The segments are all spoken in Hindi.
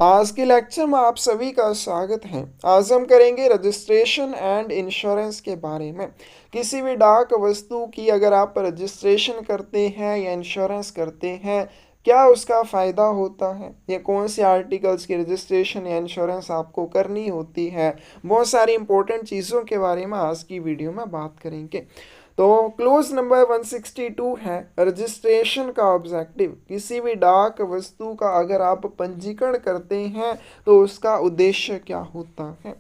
आज के लेक्चर में आप सभी का स्वागत है। आज हम करेंगे रजिस्ट्रेशन एंड इंश्योरेंस के बारे में। किसी भी डाक वस्तु की अगर आप रजिस्ट्रेशन करते हैं या इंश्योरेंस करते हैं, क्या उसका फ़ायदा होता है, या कौन से आर्टिकल्स की रजिस्ट्रेशन या इंश्योरेंस आपको करनी होती है, बहुत सारी इंपॉर्टेंट चीज़ों के बारे में आज की वीडियो में बात करेंगे। तो क्लोज नंबर 162 है रजिस्ट्रेशन का ऑब्जेक्टिव। किसी भी डाक वस्तु का अगर आप पंजीकरण करते हैं तो उसका उद्देश्य क्या होता है।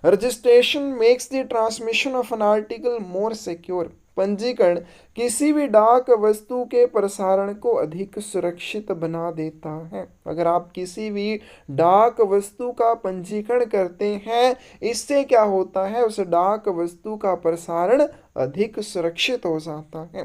Registration makes the transmission of an article more secure. पंजीकरण किसी भी डाक वस्तु के प्रसारण को अधिक सुरक्षित बना देता है। अगर आप किसी भी डाक वस्तु का पंजीकरण करते हैं, इससे क्या होता है, उस डाक वस्तु का प्रसारण अधिक सुरक्षित हो जाता है।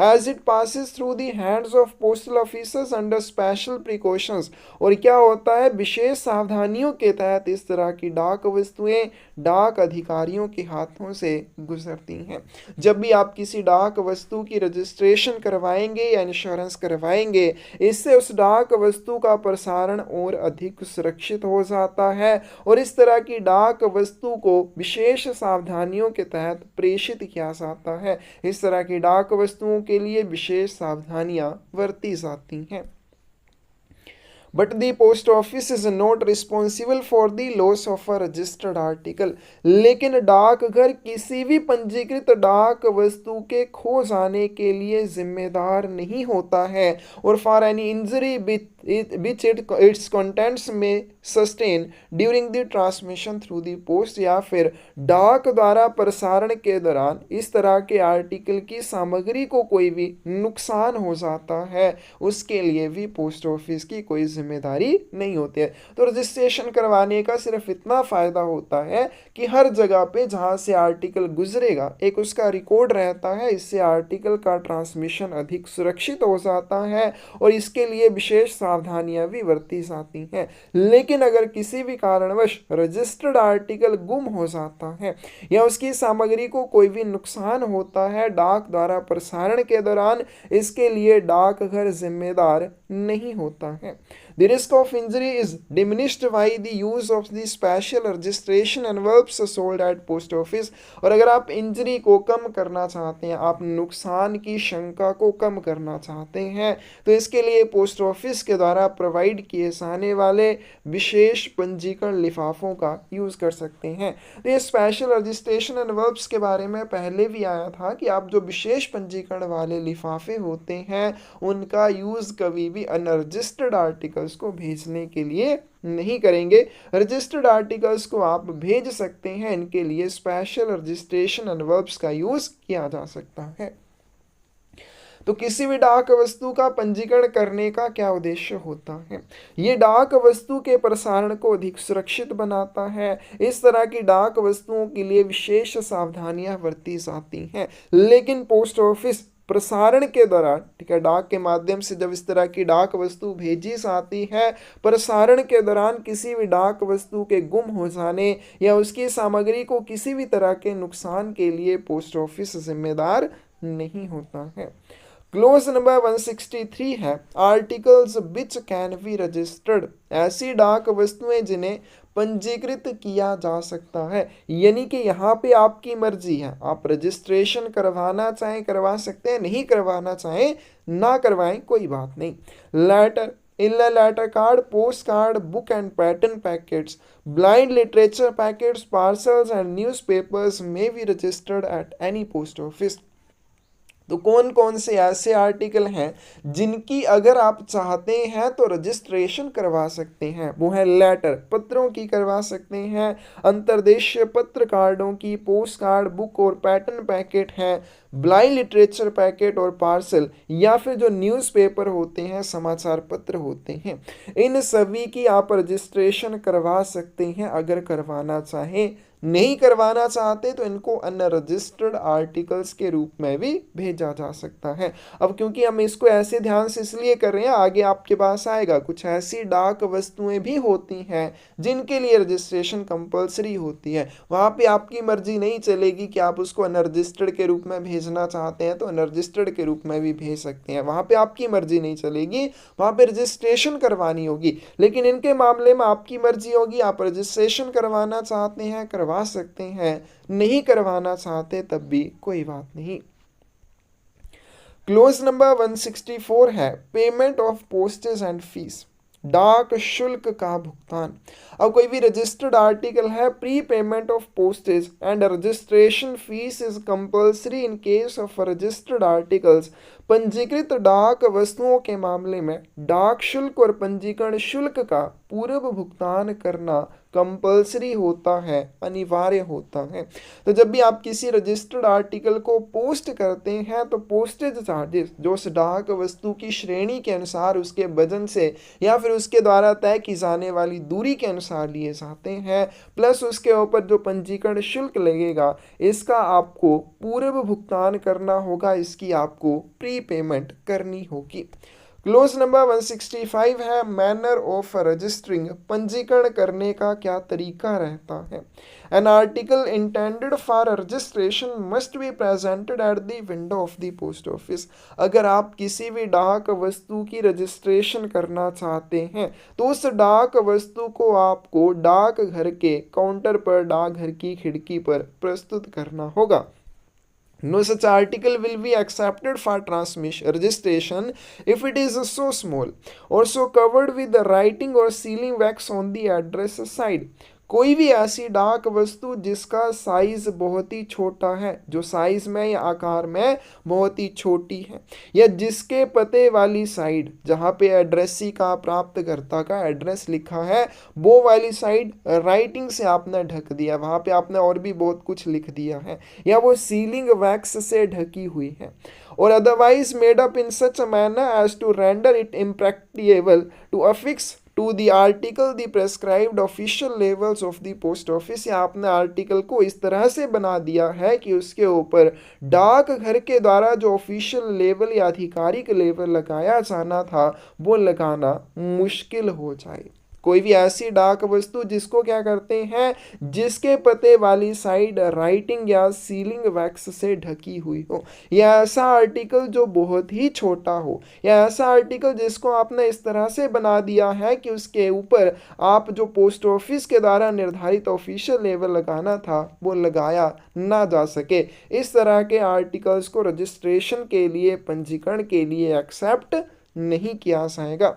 As it passes through the hands of postal officers under special precautions. और क्या होता है, विशेष सावधानियों के तहत इस तरह की डाक वस्तुएं डाक अधिकारियों के हाथों से गुजरती हैं। जब भी आप किसी डाक वस्तु की रजिस्ट्रेशन करवाएंगे या इंश्योरेंस करवाएंगे, इससे उस डाक वस्तु का प्रसारण और अधिक सुरक्षित हो जाता है और इस तरह की डाक वस्तु को विशेष सावधानियों के तहत प्रेषित किया जाता है। इस तरह की डाक वस्तुओं के लिए विशेष सावधानियां बरती जाती हैं। But the post office is not responsible for the loss of a registered article. लेकिन डाकघर किसी भी पंजीकृत डाक वस्तु के खो जाने के लिए जिम्मेदार नहीं होता है, और for any injury which it's contents में sustain during the transmission through the post, या फिर डाक द्वारा प्रसारण के दौरान इस तरह के आर्टिकल की सामग्री को कोई भी नुकसान हो जाता है, उसके लिए भी पोस्ट ऑफिस की कोई जिम्मेदारी नहीं होती है। तो रजिस्ट्रेशन करवाने का सिर्फ इतना फायदा होता है कि हर जगह पे जहां से आर्टिकल गुजरेगा एक उसका रिकॉर्ड रहता है। इससे आर्टिकल का ट्रांसमिशन अधिक सुरक्षित हो जाता है और इसके लिए विशेष सावधानियां भी बरती जाती हैं। लेकिन अगर किसी भी कारणवश रजिस्टर्ड आर्टिकल गुम हो जाता है या उसकी सामग्री को कोई भी नुकसान होता है डाक द्वारा प्रसारण के दौरान, इसके लिए डाकघर जिम्मेदार नहीं होता है। The risk of injury is diminished by the use of the special registration envelopes sold at post office। और अगर आप इंजरी को कम करना चाहते हैं, आप नुकसान की शंका को कम करना चाहते हैं, तो इसके लिए पोस्ट ऑफिस के द्वारा प्रोवाइड किए जाने वाले विशेष पंजीकरण लिफाफों का यूज़ कर सकते हैं। तो ये स्पेशल रजिस्ट्रेशन एनवलप्स के बारे में पहले भी आया था कि आप जो विशेष पंजीकरण वाले लिफाफे होते हैं उनका यूज़ कभी भी अनरजिस्टर्ड आर्टिकल्स को भेजने के लिए नहीं करेंगे। रजिस्टर्ड आर्टिकल्स को आप भेज सकते हैं, इनके लिए स्पेशल रजिस्ट्रेशन एनवलप्स का यूज़ किया जा सकता है। तो किसी भी डाक वस्तु का पंजीकरण करने का क्या उद्देश्य होता है। ये डाक वस्तु के प्रसारण को अधिक सुरक्षित बनाता है। इस तरह की डाक वस्तुओं के लिए विशेष सावधानियां बरती जाती हैं। लेकिन पोस्ट ऑफिस प्रसारण के दौरान, ठीक है, डाक के माध्यम से जब इस तरह की डाक वस्तु भेजी जाती है, प्रसारण के दौरान किसी भी डाक वस्तु के गुम हो जाने या उसकी सामग्री को किसी भी तरह के नुकसान के लिए पोस्ट ऑफिस जिम्मेदार नहीं होता है। क्लोज नंबर 163 है articles which can be registered. ऐसी डाक वस्तुएं जिन्हें पंजीकृत किया जा सकता है, यानी कि यहाँ पे आपकी मर्जी है, आप रजिस्ट्रेशन करवाना चाहें करवा सकते हैं, नहीं करवाना चाहें ना करवाएं, कोई बात नहीं। Letter inland letter card, post card, book and pattern packets, blind literature packets, parcels and newspapers may be registered at any post office. तो कौन कौन से ऐसे आर्टिकल हैं जिनकी अगर आप चाहते हैं तो रजिस्ट्रेशन करवा सकते हैं, वो है लेटर, पत्रों की करवा सकते हैं, अंतर्देशीय पत्र कार्डों की, पोस्ट कार्ड, बुक और पैटर्न पैकेट हैं, ब्लाइंड लिटरेचर पैकेट और पार्सल, या फिर जो न्यूज़पेपर होते हैं, समाचार पत्र होते हैं, इन सभी की आप रजिस्ट्रेशन करवा सकते हैं अगर करवाना चाहें नहीं करवाना चाहते तो इनको अनरजिस्टर्ड आर्टिकल्स के रूप में भी भेजा जा सकता है। अब क्योंकि हम इसको ऐसे ध्यान से इसलिए कर रहे हैं, आगे आपके पास आएगा कुछ ऐसी डाक वस्तुएं भी होती हैं जिनके लिए रजिस्ट्रेशन कंपलसरी होती है। वहाँ पे आपकी मर्जी नहीं चलेगी कि आप उसको अनरजिस्टर्ड के रूप में भेजना चाहते हैं तो अनरजिस्टर्ड के रूप में भी भेज सकते हैं, वहाँ पे आपकी मर्जी नहीं चलेगी, वहाँ पे रजिस्ट्रेशन करवानी होगी। लेकिन इनके मामले में आपकी मर्जी होगी, आप रजिस्ट्रेशन करवाना चाहते हैं करवा सकते हैं, नहीं करवाना चाहते तब भी कोई बात नहीं। क्लोज नंबर 164 है payment of postage and fees, डाक शुल्क का भुगतान। अब कोई भी रजिस्टर्ड आर्टिकल है, pre payment of postage and registration fees is compulsory in case of registered articles. पंजीकृत डाक वस्तुओं के मामले में डाक शुल्क और पंजीकरण शुल्क का पूर्व भुगतान करना कंपल्सरी होता है, अनिवार्य होता है। तो जब भी आप किसी रजिस्टर्ड आर्टिकल को पोस्ट करते हैं तो पोस्टेज चार्जेस जो उस डाक वस्तु की श्रेणी के अनुसार उसके वजन से या फिर उसके द्वारा तय की जाने वाली दूरी के अनुसार लिए जाते हैं, प्लस उसके ऊपर जो पंजीकरण शुल्क लगेगा इसका आपको पूर्व भुगतान करना होगा, इसकी आपको प्री पेमेंट करनी होगी। क्लोज नंबर 165 है मैनर ऑफ रजिस्टरिंग, पंजीकरण करने का क्या तरीका रहता है। An article intended for registration must be presented at the window of the post office. अगर आप किसी भी डाक वस्तु की रजिस्ट्रेशन करना चाहते हैं तो उस डाक वस्तु को आपको डाक घर के काउंटर पर, डाक घर की खिड़की पर प्रस्तुत करना होगा। No such article will be accepted for transmission registration if it is so small or so covered with the writing or sealing wax on the address side। कोई भी ऐसी डाक वस्तु जिसका साइज बहुत ही छोटा है, जो साइज में या आकार में बहुत ही छोटी है, या जिसके पते वाली साइड जहाँ पे एड्रेसी का प्राप्तकर्ता का एड्रेस लिखा है वो वाली साइड राइटिंग से आपने ढक दिया, वहाँ पे आपने और भी बहुत कुछ लिख दिया है, या वो सीलिंग वैक्स से ढकी हुई है, और otherwise made up in such a manner as to render it impracticable to affix to the article the prescribed official labels of the post office. या आपने आर्टिकल को इस तरह से बना दिया है कि उसके ऊपर डाक घर के द्वारा जो ऑफिशियल लेवल या आधिकारिक लेवल लगाया जाना था वो लगाना मुश्किल हो जाए। कोई भी ऐसी डाक वस्तु जिसको क्या करते हैं, जिसके पते वाली साइड राइटिंग या सीलिंग वैक्स से ढकी हुई हो, या ऐसा आर्टिकल जो बहुत ही छोटा हो, या ऐसा आर्टिकल जिसको आपने इस तरह से बना दिया है कि उसके ऊपर आप जो पोस्ट ऑफिस के द्वारा निर्धारित ऑफिशियल लेवल लगाना था वो लगाया ना जा सके, इस तरह के आर्टिकल्स को रजिस्ट्रेशन के लिए, पंजीकरण के लिए एक्सेप्ट नहीं किया जाएगा।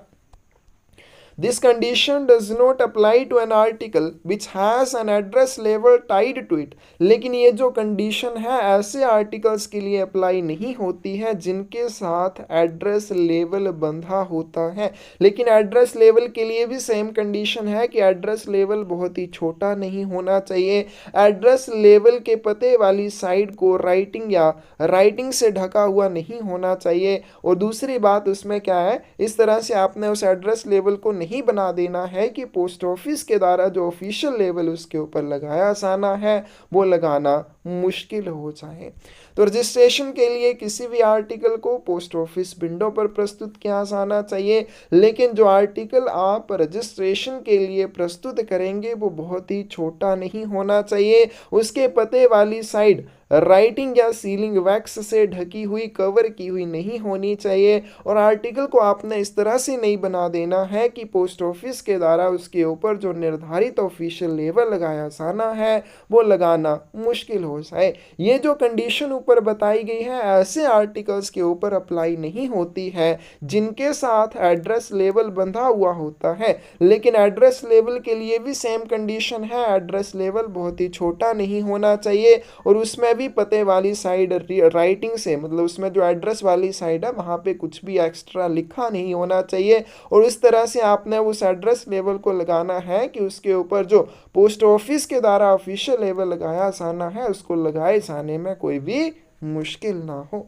This condition does not apply to an article which has an address label tied to it। लेकिन ये जो कंडीशन है ऐसे आर्टिकल्स के लिए अप्लाई नहीं होती है जिनके साथ एड्रेस लेवल बंधा होता है। लेकिन एड्रेस लेवल के लिए भी सेम कंडीशन है कि एड्रेस लेवल बहुत ही छोटा नहीं होना चाहिए, एड्रेस लेवल के पते वाली साइड को राइटिंग या राइटिंग से ढका हुआ नहीं होना चाहिए, और दूसरी बात उसमें क्या है, इस तरह से आपने उस एड्रेस लेवल को नहीं बना देना है कि पोस्ट ऑफिस के द्वारा जो ऑफिशियल लेवल उसके ऊपर लगाया जाना है वो लगाना मुश्किल हो जाए। तो रजिस्ट्रेशन के लिए किसी भी आर्टिकल को पोस्ट ऑफिस विंडो पर प्रस्तुत किया जाना चाहिए, लेकिन जो आर्टिकल आप रजिस्ट्रेशन के लिए प्रस्तुत करेंगे वो बहुत ही छोटा नहीं होना चाहिए, उसके पते वाली साइड राइटिंग या सीलिंग वैक्स से ढकी हुई, कवर की हुई नहीं होनी चाहिए, और आर्टिकल को आपने इस तरह से नहीं बना देना है कि पोस्ट ऑफिस के द्वारा उसके ऊपर जो निर्धारित ऑफिशियल लेवल लगाया जाना है वो लगाना मुश्किल हो जाए। ये जो कंडीशन ऊपर बताई गई है ऐसे आर्टिकल्स के ऊपर अप्लाई नहीं होती है जिनके साथ एड्रेस लेवल बंधा हुआ होता है। लेकिन एड्रेस लेवल के लिए भी सेम कंडीशन है, एड्रेस लेवल बहुत ही छोटा नहीं होना चाहिए, और उसमें भी पते वाली साइड राइटिंग से, मतलब उसमें जो एड्रेस वाली साइड है वहाँ पे कुछ भी एक्स्ट्रा लिखा नहीं होना चाहिए, और इस तरह से आपने उस एड्रेस लेवल को लगाना है कि उसके ऊपर जो पोस्ट ऑफिस के द्वारा ऑफिशियल लेवल लगाया जाना है उसको लगाए जाने में कोई भी मुश्किल ना हो।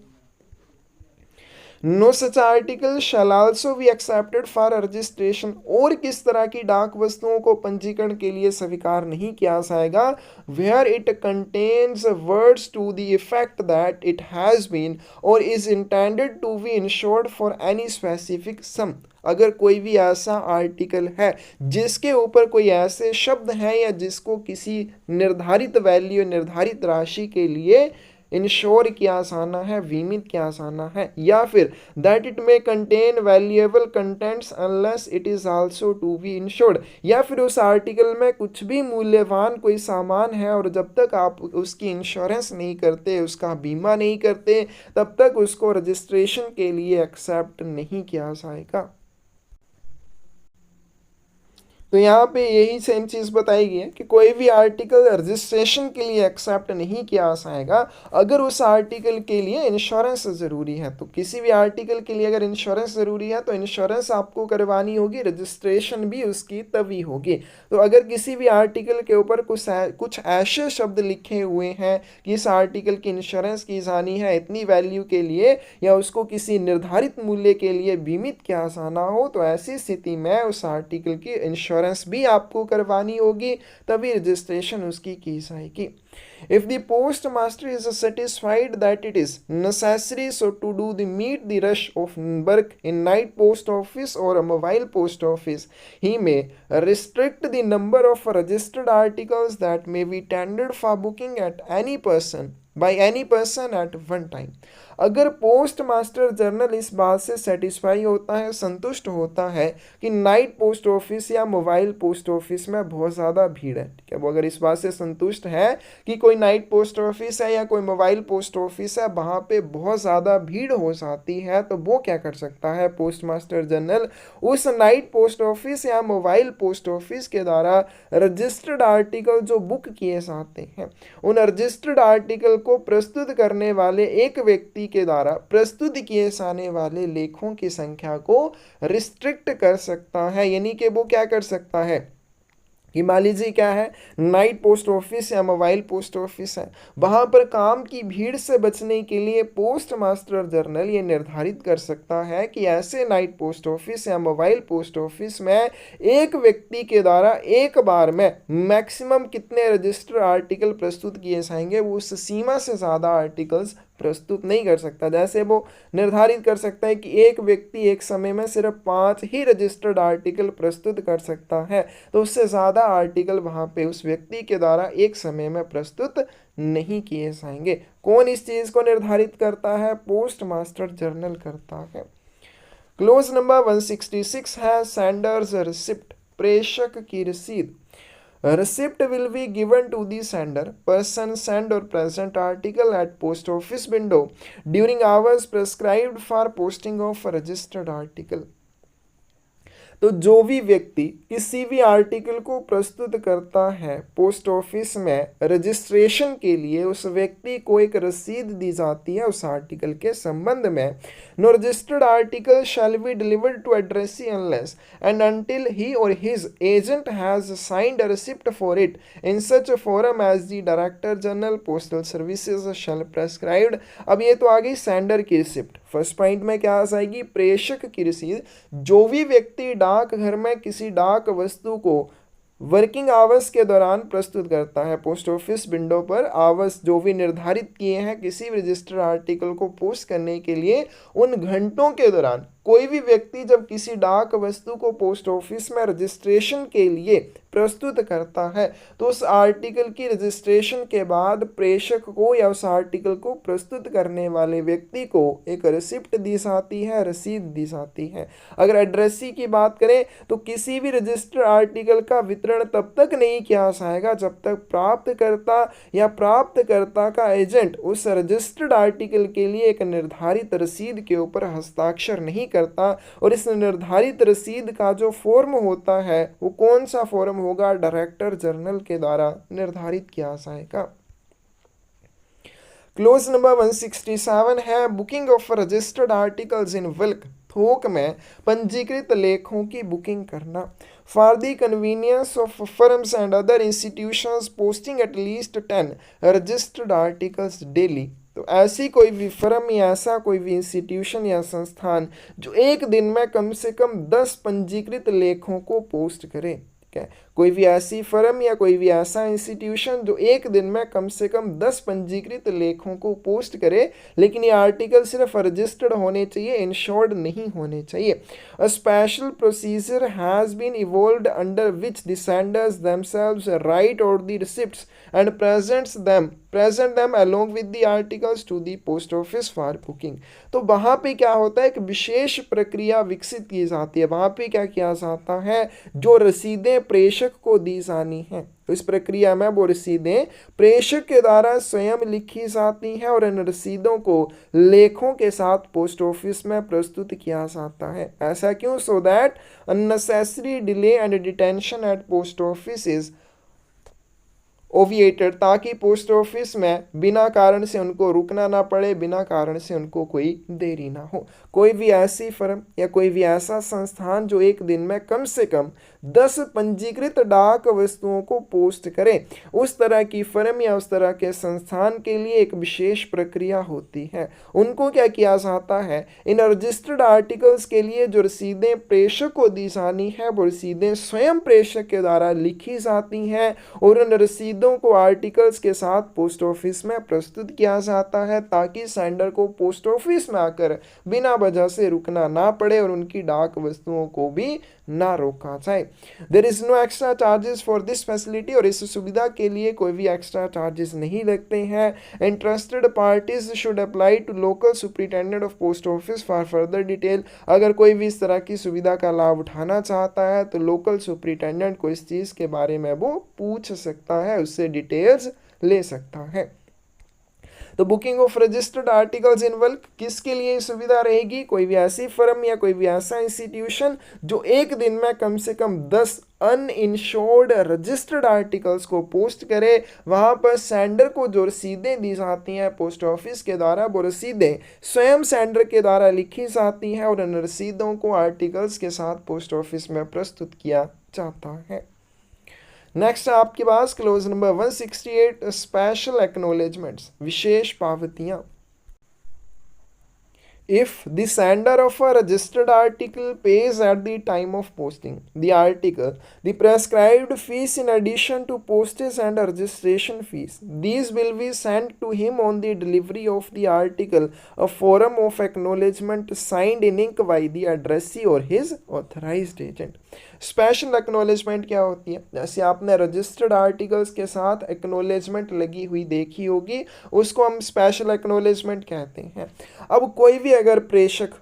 No such article shall also be accepted for registration, और किस तरह की डाक वस्तुओं को पंजीकरण के लिए स्वीकार नहीं किया जाएगा, where it contains words to the effect that it has been or is intended to be insured for any specific sum. अगर कोई भी ऐसा आर्टिकल है जिसके ऊपर कोई ऐसे शब्द हैं या जिसको किसी निर्धारित वैल्यू निर्धारित राशि के लिए इंश्योर किया जाना है, बीमित किया जाना है, या फिर that it may contain valuable contents unless it is also to be insured, या फिर उस आर्टिकल में कुछ भी मूल्यवान कोई सामान है और जब तक आप उसकी इंश्योरेंस नहीं करते, उसका बीमा नहीं करते, तब तक उसको रजिस्ट्रेशन के लिए एक्सेप्ट नहीं किया जाएगा। तो यहाँ पे यही सेम चीज़ बताई गई है कि कोई भी आर्टिकल रजिस्ट्रेशन के लिए एक्सेप्ट नहीं किया जाएगा अगर उस आर्टिकल के लिए इंश्योरेंस ज़रूरी है। तो किसी भी आर्टिकल के लिए अगर इंश्योरेंस ज़रूरी है तो इंश्योरेंस आपको करवानी होगी, रजिस्ट्रेशन भी उसकी तभी होगी। तो अगर किसी भी आर्टिकल के ऊपर कुछ ऐसे शब्द लिखे हुए हैं कि इस आर्टिकल की इंश्योरेंस की जानी है इतनी वैल्यू के लिए या उसको किसी निर्धारित मूल्य के लिए बीमित किया जाना हो, तो ऐसी स्थिति में उस आर्टिकल की इंश्योरेंस भी आपको करवानी होगी, तभी रजिस्ट्रेशन उसकी की जाएगी। If the postmaster is satisfied that it is necessary so to do the meet the rush of work in night post office or a mobile post office, he may restrict the number of registered articles that may be tendered for booking at any person by any person at one time। अगर पोस्ट मास्टर जनरल इस बात से सेटिस्फाई होता है, संतुष्ट होता है कि नाइट पोस्ट ऑफिस या मोबाइल पोस्ट ऑफिस में बहुत ज़्यादा भीड़ है, ठीक है, वो अगर इस बात से संतुष्ट है कि कोई नाइट पोस्ट ऑफिस है या कोई मोबाइल पोस्ट ऑफिस है वहाँ पे बहुत ज़्यादा भीड़ हो जाती है, तो वो क्या कर सकता है, पोस्ट मास्टर जनरल उस नाइट पोस्ट ऑफिस या मोबाइल पोस्ट ऑफिस के द्वारा रजिस्टर्ड आर्टिकल जो बुक किए जाते हैं उन रजिस्टर्ड आर्टिकल को प्रस्तुत करने वाले एक व्यक्ति के द्वारा प्रस्तुत किए जाने वाले लेखों की संख्या को रिस्ट्रिक्ट कर सकता है। यानी कि वो क्या कर सकता है कि मान लीजिए क्या है, नाइट पोस्ट ऑफिस या मोबाइल पोस्ट ऑफिस है, वहाँ पर काम की भीड़ से बचने के लिए पोस्ट मास्टर जनरल ये निर्धारित कर सकता है कि ऐसे नाइट पोस्ट ऑफिस या मोबाइल पोस्ट ऑफिस में एक व्यक्ति के द्वारा एक बार में मैक्सिमम कितने रजिस्टर आर्टिकल प्रस्तुत किए जाएंगे, वो उस सीमा से ज़्यादा आर्टिकल्स प्रस्तुत नहीं कर सकता। जैसे वो निर्धारित कर सकता है कि एक व्यक्ति एक समय में सिर्फ 5 ही रजिस्टर्ड आर्टिकल प्रस्तुत कर सकता है, तो उससे ज़्यादा आर्टिकल वहाँ पे उस व्यक्ति के द्वारा एक समय में प्रस्तुत नहीं किए जाएंगे। कौन इस चीज़ को निर्धारित करता है, पोस्ट मास्टर जनरल करता है। क्लोज नंबर 166 है सेंडर्स रिसिप्ट, प्रेषक की रसीद। Receipt will be given to the sender person send or present article at post office window during hours prescribed for posting of a registered article। तो जो भी व्यक्ति किसी भी आर्टिकल को प्रस्तुत करता है पोस्ट ऑफिस में रजिस्ट्रेशन के लिए, उस व्यक्ति को एक रसीद दी जाती है उस आर्टिकल के संबंध में। No registered article shall be delivered to addressee unless and until he or his agent has signed a receipt for it in such form as the director general postal services shall prescribed. अब ये तो आ गई सेंडर की रिसिप्ट। फर्स्ट पॉइंट में क्या आ जाएगी, प्रेषक की रसीद। जो भी व्यक्ति डाक घर में किसी डाक वस्तु को वर्किंग आवर्स के दौरान प्रस्तुत करता है, पोस्ट ऑफिस विंडो पर आवर्स जो भी निर्धारित किए हैं किसी भी रजिस्टर्ड आर्टिकल को पोस्ट करने के लिए, उन घंटों के दौरान कोई भी व्यक्ति जब किसी डाक वस्तु को पोस्ट ऑफिस में रजिस्ट्रेशन के लिए प्रस्तुत करता है तो उस आर्टिकल की रजिस्ट्रेशन के बाद प्रेषक को या उस आर्टिकल को प्रस्तुत करने वाले व्यक्ति को एक रिसिप्ट दी जाती है, रसीद दी जाती है। अगर एड्रेसी की बात करें तो किसी भी रजिस्टर्ड आर्टिकल का वितरण तब तक नहीं किया जाएगा जब तक प्राप्तकर्ता या प्राप्तकर्ता का एजेंट उस रजिस्टर्ड आर्टिकल के लिए एक निर्धारित रसीद के ऊपर हस्ताक्षर नहीं करता। और इस निर्धारित रसीद का जो फॉर्म होता है वो कौन सा फॉर्म होगा, डायरेक्टर जनरल के द्वारा निर्धारित किया जाएगा। क्लोज नंबर 167 है booking of registered articles in bulk, थोक में पंजीकृत लेखों की बुकिंग करना। For the convenience of firms and other institutions posting at least 10 registered articles daily. तो ऐसी कोई भी फर्म या ऐसा कोई भी इंस्टीट्यूशन या संस्थान जो एक दिन में कम से कम 10 पंजीकृत लेखों को पोस्ट करे। ठीक है, कोई भी ऐसी फर्म या कोई भी ऐसा इंस्टीट्यूशन जो एक दिन में कम से कम 10 पंजीकृत लेखों को पोस्ट करे, लेकिन ये आर्टिकल सिर्फ रजिस्टर्ड होने चाहिए, इंश्योर्ड नहीं होने चाहिए। A special procedure has been evolved under which the senders themselves write out the receipts and present them along with the articles to the post office for booking। तो वहाँ पे क्या होता है, एक विशेष प्रक्रिया विकसित की जाती है। वहाँ पे क्या किया जाता है, जो रसीदें प्रेषक को दी जानी है, तो इस प्रक्रिया में वो रसीदें प्रेषक के द्वारा स्वयं लिखी जाती हैं और इन रसीदों को लेखों के साथ पोस्ट ऑफिस में प्रस्तुत किया जाता है। ऐसा क्यों? So that unnecessary delay and detention at post office is obviated, ताकि पोस्ट ऑफिस में बिना कारण से उनको रुकना ना पड़े, बिना कारण से उनको कोई देरी ना हो। कोई भी ऐसी फर्म या कोई भी ऐसा संस्थान जो एक दिन में कम से कम 10 पंजीकृत डाक वस्तुओं को पोस्ट करे, उस तरह की फर्म या उस तरह के संस्थान के लिए एक विशेष प्रक्रिया होती है। उनको क्या किया जाता है, इन रजिस्टर्ड आर्टिकल्स के लिए जो रसीदें प्रेषक को दी जानी है, वो रसीदें स्वयं प्रेषक के द्वारा लिखी जाती हैं और उन रसीद को आर्टिकल्स के साथ पोस्ट ऑफिस में प्रस्तुत किया जाता है, ताकि सेंडर को पोस्ट ऑफिस में आकर बिना वजह से रुकना ना पड़े और उनकी डाक वस्तुओं को भी ना रोका जाए। There is no extra charges for this facility, और इस सुविधा के लिए कोई भी एक्स्ट्रा चार्जेस नहीं लगते हैं। Interested parties should apply to local superintendent of post office for further detail. अगर कोई भी इस तरह की सुविधा का लाभ उठाना चाहता है तो लोकल सुपरिटेंडेंट को इस चीज़ के बारे में वो पूछ सकता है, उससे डिटेल्स ले सकता है। तो booking of registered articles in bulk किसके लिए सुविधा रहेगी? कोई भी ऐसी फर्म या कोई भी ऐसा इंस्टीट्यूशन जो एक दिन में कम से कम 10 अनइंश्योर्ड रजिस्टर्ड आर्टिकल्स को पोस्ट करे। वहां पर सेंडर को जो रसीदें दी जाती हैं पोस्ट ऑफिस के द्वारा, वो रसीदें स्वयं सेंडर के द्वारा लिखी जाती हैं और इन रसीदों को आर्टिकल्स के साथ पोस्ट ऑफिस में प्रस्तुत किया जाता है। नेक्स्ट है आपके पास क्लोज नंबर 168 स्पेशल एक्नॉलेजमेंट्स, विशेष पावतियां। If the sender of a registered article pays at the time of posting the article the prescribed fees in addition to postage and registration fees, these will be sent to him on the delivery of the article a form of acknowledgement signed in ink by the addressee or his authorized agent। Special acknowledgement क्या होती है? जैसे आपने रजिस्टर्ड आर्टिकल्स के साथ एक्नॉलेजमेंट लगी हुई देखी होगी, उसको हम स्पेशल एक्नॉलेजमेंट कहते हैं। अब कोई भी अगर प्रेषक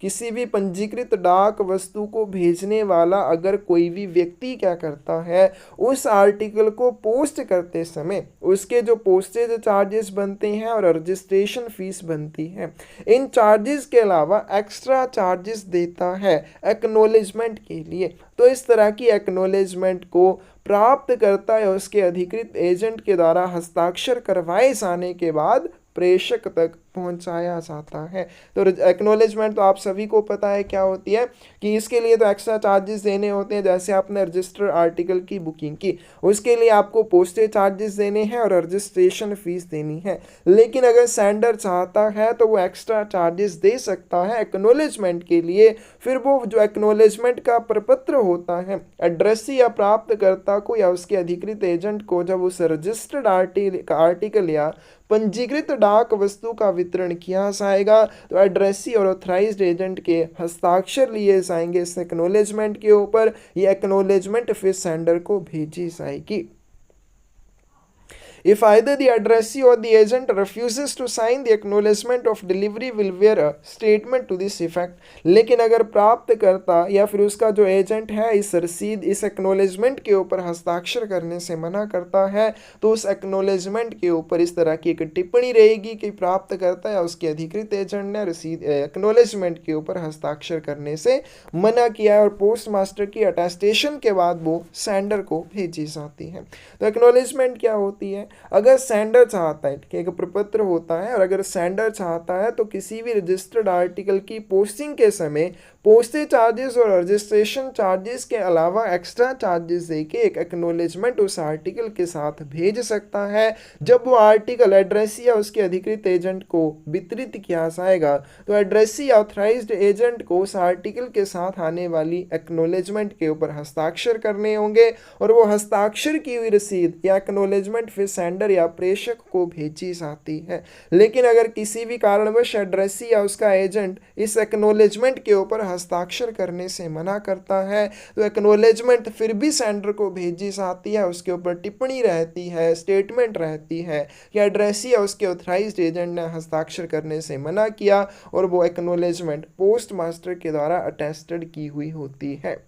किसी भी पंजीकृत डाक वस्तु को भेजने वाला अगर कोई भी व्यक्ति क्या करता है, उस आर्टिकल को पोस्ट करते समय उसके जो पोस्टेज चार्जेस बनते हैं और रजिस्ट्रेशन फीस बनती है, इन चार्जेस के अलावा एक्स्ट्रा चार्जेस देता है एक्नॉलेजमेंट के लिए। तो इस तरह की एक्नॉलेजमेंट को प्राप्त करता है उसके अधिकृत एजेंट के द्वारा हस्ताक्षर करवाए जाने के बाद प्रेषक तक पहुंचाया जाता है। तो एक्नॉलेजमेंट तो आप सभी को पता है क्या होती है, कि इसके लिए तो एक्स्ट्रा चार्जेस देने होते हैं। जैसे आपने रजिस्टर्ड आर्टिकल की बुकिंग की, उसके लिए आपको पोस्टेज चार्जेस देने हैं और रजिस्ट्रेशन फीस देनी है। लेकिन अगर सेंडर चाहता है तो वो एक्स्ट्रा चार्जेस दे सकता है एक्नॉलेजमेंट के लिए। फिर वो जो एक्नॉलेजमेंट का प्रपत्र होता है एड्रेसी या प्राप्तकर्ता को या उसके अधिकृत एजेंट को जब उस रजिस्टर्ड आर्टिकल या पंजीकृत डाक वस्तु का वितरण किया जाएगा, तो एड्रेसी और ऑथराइज्ड एजेंट के हस्ताक्षर लिए जाएंगे इस एक्नॉलेजमेंट के ऊपर। ये एक्नॉलेजमेंट फिर सेंडर को भेजी जाएगी। If either the addressee or the agent refuses to sign, the acknowledgement of delivery will bear a statement to this effect। लेकिन अगर प्राप्तकर्ता या फिर उसका जो एजेंट है इस रसीद इस एक्नॉलेजमेंट के ऊपर हस्ताक्षर करने से मना करता है, तो उस एक्नॉलेजमेंट के ऊपर इस तरह की एक टिप्पणी रहेगी कि प्राप्तकर्ता या उसके अधिकृत एजेंट ने रसीद एक्नॉलेजमेंट के ऊपर हस्ताक्षर करने से मना किया है और पोस्ट मास्टर की अटेस्टेशन के बाद वो सेंडर को भेजी जाती है। तो एक्नॉलेजमेंट क्या होती है? अगर सेंडर चाहता है कि एक प्रपत्र होता है और अगर सेंडर चाहता है तो किसी भी रजिस्टर्ड आर्टिकल की पोस्टिंग के समय पोस्टेज चार्जेस और रजिस्ट्रेशन चार्जेस के अलावा एक्स्ट्रा चार्जेस देके एक एक्नॉलेजमेंट उस आर्टिकल के साथ भेज सकता है। जब वो आर्टिकल एड्रेसी या उसके अधिकृत एजेंट को वितरित किया जाएगा तो एड्रेसी ऑथराइज्ड एजेंट को उस आर्टिकल के साथ आने वाली एक्नॉलेजमेंट के ऊपर हस्ताक्षर करने होंगे और वो हस्ताक्षर की हुई रसीद या एक्नॉलेजमेंट फिर सेंडर या प्रेषक को भेजी जाती है। लेकिन अगर किसी भी कारणवश एड्रेसी या उसका एजेंट इस एक्नॉलेजमेंट के ऊपर हस्ताक्षर करने से मना करता है तो एक्नॉलेजमेंट फिर भी सेंडर को भेजी जाती है। उसके ऊपर टिप्पणी रहती है, स्टेटमेंट रहती है कि एड्रेसी या उसके ऑथराइज्ड एजेंट ने हस्ताक्षर करने से मना किया और वो एक्नॉलेजमेंट पोस्ट मास्टर के द्वारा अटेस्टेड की हुई होती है।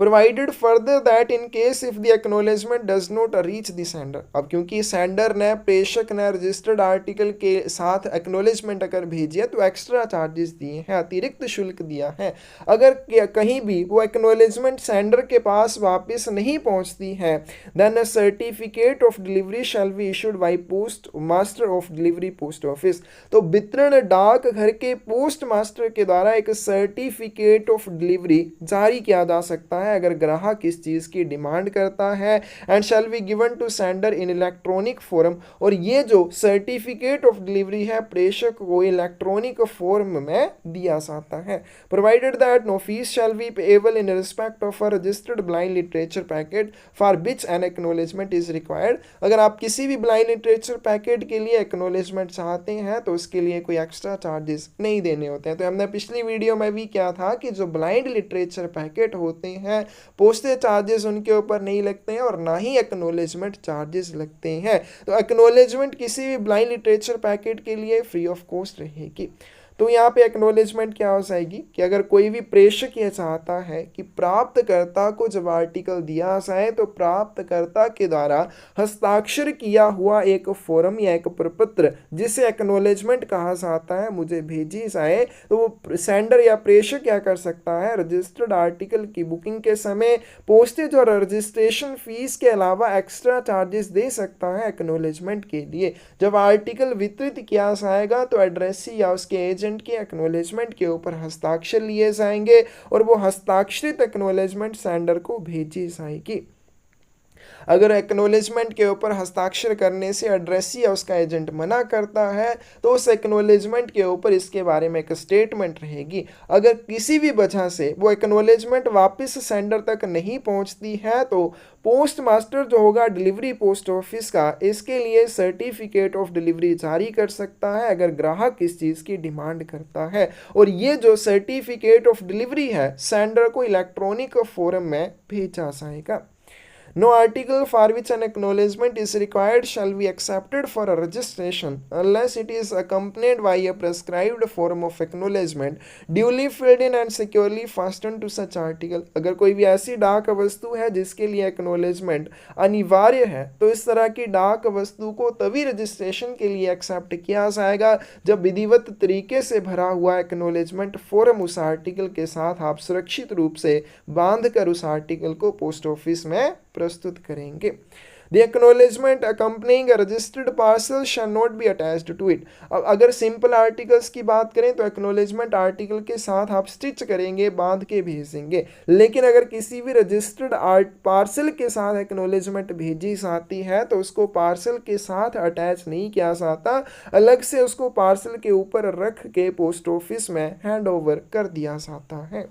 Provided further that in case if the acknowledgement does not reach the sender. अब क्योंकि सेंडर ने, प्रेषक ने रजिस्टर्ड आर्टिकल के साथ एक्नॉलेजमेंट अगर भेजी है तो एक्स्ट्रा चार्जेस दिए हैं, अतिरिक्त शुल्क दिया है। अगर कहीं भी वो एक्नॉलेजमेंट सेंडर के पास वापस नहीं पहुंचती है then a certificate of delivery shall be issued by post master of delivery post office. तो वितरण डाक घर के पोस्ट मास्टर के द्वारा एक सर्टिफिकेट ऑफ डिलीवरी जारी किया जा सकता है अगर ग्राहक इस चीज की डिमांड करता है and shall be given to sender in electronic form. और ये जो सर्टिफिकेट ऑफ डिलीवरी है प्रेषक को इलेक्ट्रॉनिक फॉर्म में दिया जाता है। Provided that no fee shall be payable in respect of a registered blind literature packet for which an acknowledgement is required. अगर आप किसी भी ब्लाइंड लिटरेचर पैकेट के लिए एक्नॉलेजमेंट चाहते हैं तो उसके लिए कोई एक्स्ट्रा चार्जेस नहीं देने होते हैं। तो हमने पिछली वीडियो में भी क्या था कि जो ब्लाइंड लिटरेचर पैकेट होते हैं पोस्टेज चार्जेस उनके ऊपर नहीं लगते हैं और ना ही एक्नॉलेजमेंट चार्जेस लगते हैं। तो एक्नॉलेजमेंट किसी भी ब्लाइंड लिटरेचर पैकेट के लिए फ्री ऑफ कॉस्ट रहेगी। तो यहाँ पे एक्नॉलेजमेंट क्या हो जाएगी कि अगर कोई भी प्रेषक यह चाहता है कि प्राप्तकर्ता को जब आर्टिकल दिया जाए तो प्राप्तकर्ता के द्वारा हस्ताक्षर किया हुआ एक फॉर्म या एक प्रपत्र जिसे एक्नॉलेजमेंट कहा जाता है मुझे भेजी जाए, तो वो सेंडर या प्रेषक क्या कर सकता है, रजिस्टर्ड आर्टिकल की बुकिंग के समय पोस्टेज और रजिस्ट्रेशन फीस के अलावा एक्स्ट्रा चार्जेस दे सकता है एक्नॉलेजमेंट के लिए। जब आर्टिकल वितरित किया जाएगा तो एड्रेसी या उसके एजेंट के एक्नॉलेजमेंट के ऊपर हस्ताक्षर लिए जाएंगे और वो हस्ताक्षरित एक्नॉलेजमेंट सेंडर को भेजी जाएगी। अगर एक्नॉलेजमेंट के ऊपर हस्ताक्षर करने से एड्रेसी या उसका एजेंट मना करता है तो उस एक्नॉलेजमेंट के ऊपर इसके बारे में एक स्टेटमेंट रहेगी। अगर किसी भी वजह से वो एक्नॉलेजमेंट वापस सेंडर तक नहीं पहुंचती है तो पोस्ट मास्टर जो होगा डिलीवरी पोस्ट ऑफिस का इसके लिए सर्टिफिकेट ऑफ डिलीवरी जारी कर सकता है अगर ग्राहक इस चीज़ की डिमांड करता है। और ये जो सर्टिफिकेट ऑफ डिलीवरी है सेंडर को इलेक्ट्रॉनिक फॉर्म में भेजा जाएगा। No article for which an acknowledgement is required shall be accepted for a registration unless it is accompanied by a prescribed form of acknowledgement duly filled in and securely fastened to such article। अगर कोई भी ऐसी डाक वस्तु है जिसके लिए एक्नॉलेजमेंट अनिवार्य है तो इस तरह की डाक वस्तु को तभी रजिस्ट्रेशन के लिए एक्सेप्ट किया जाएगा जब विधिवत तरीके से भरा हुआ एक्नॉलेजमेंट फॉर्म उस आर्टिकल के साथ आप सुरक्षित रूप से बांध कर उस आर्टिकल को पोस्ट ऑफिस में प्रस्तुत करेंगे। The acknowledgement accompanying a registered parcel shall not be attached to it। अब अगर सिंपल आर्टिकल्स की बात करें तो एक्नॉलेजमेंट आर्टिकल के साथ आप स्टिच करेंगे, बांध के भेजेंगे। लेकिन अगर किसी भी रजिस्टर्ड पार्सल के साथ एक्नॉलेजमेंट भेजी जाती है तो उसको पार्सल के साथ अटैच नहीं किया जाता, अलग से उसको पार्सल के ऊपर रख के पोस्ट ऑफिस में हैंड ओवर कर दिया जाता है।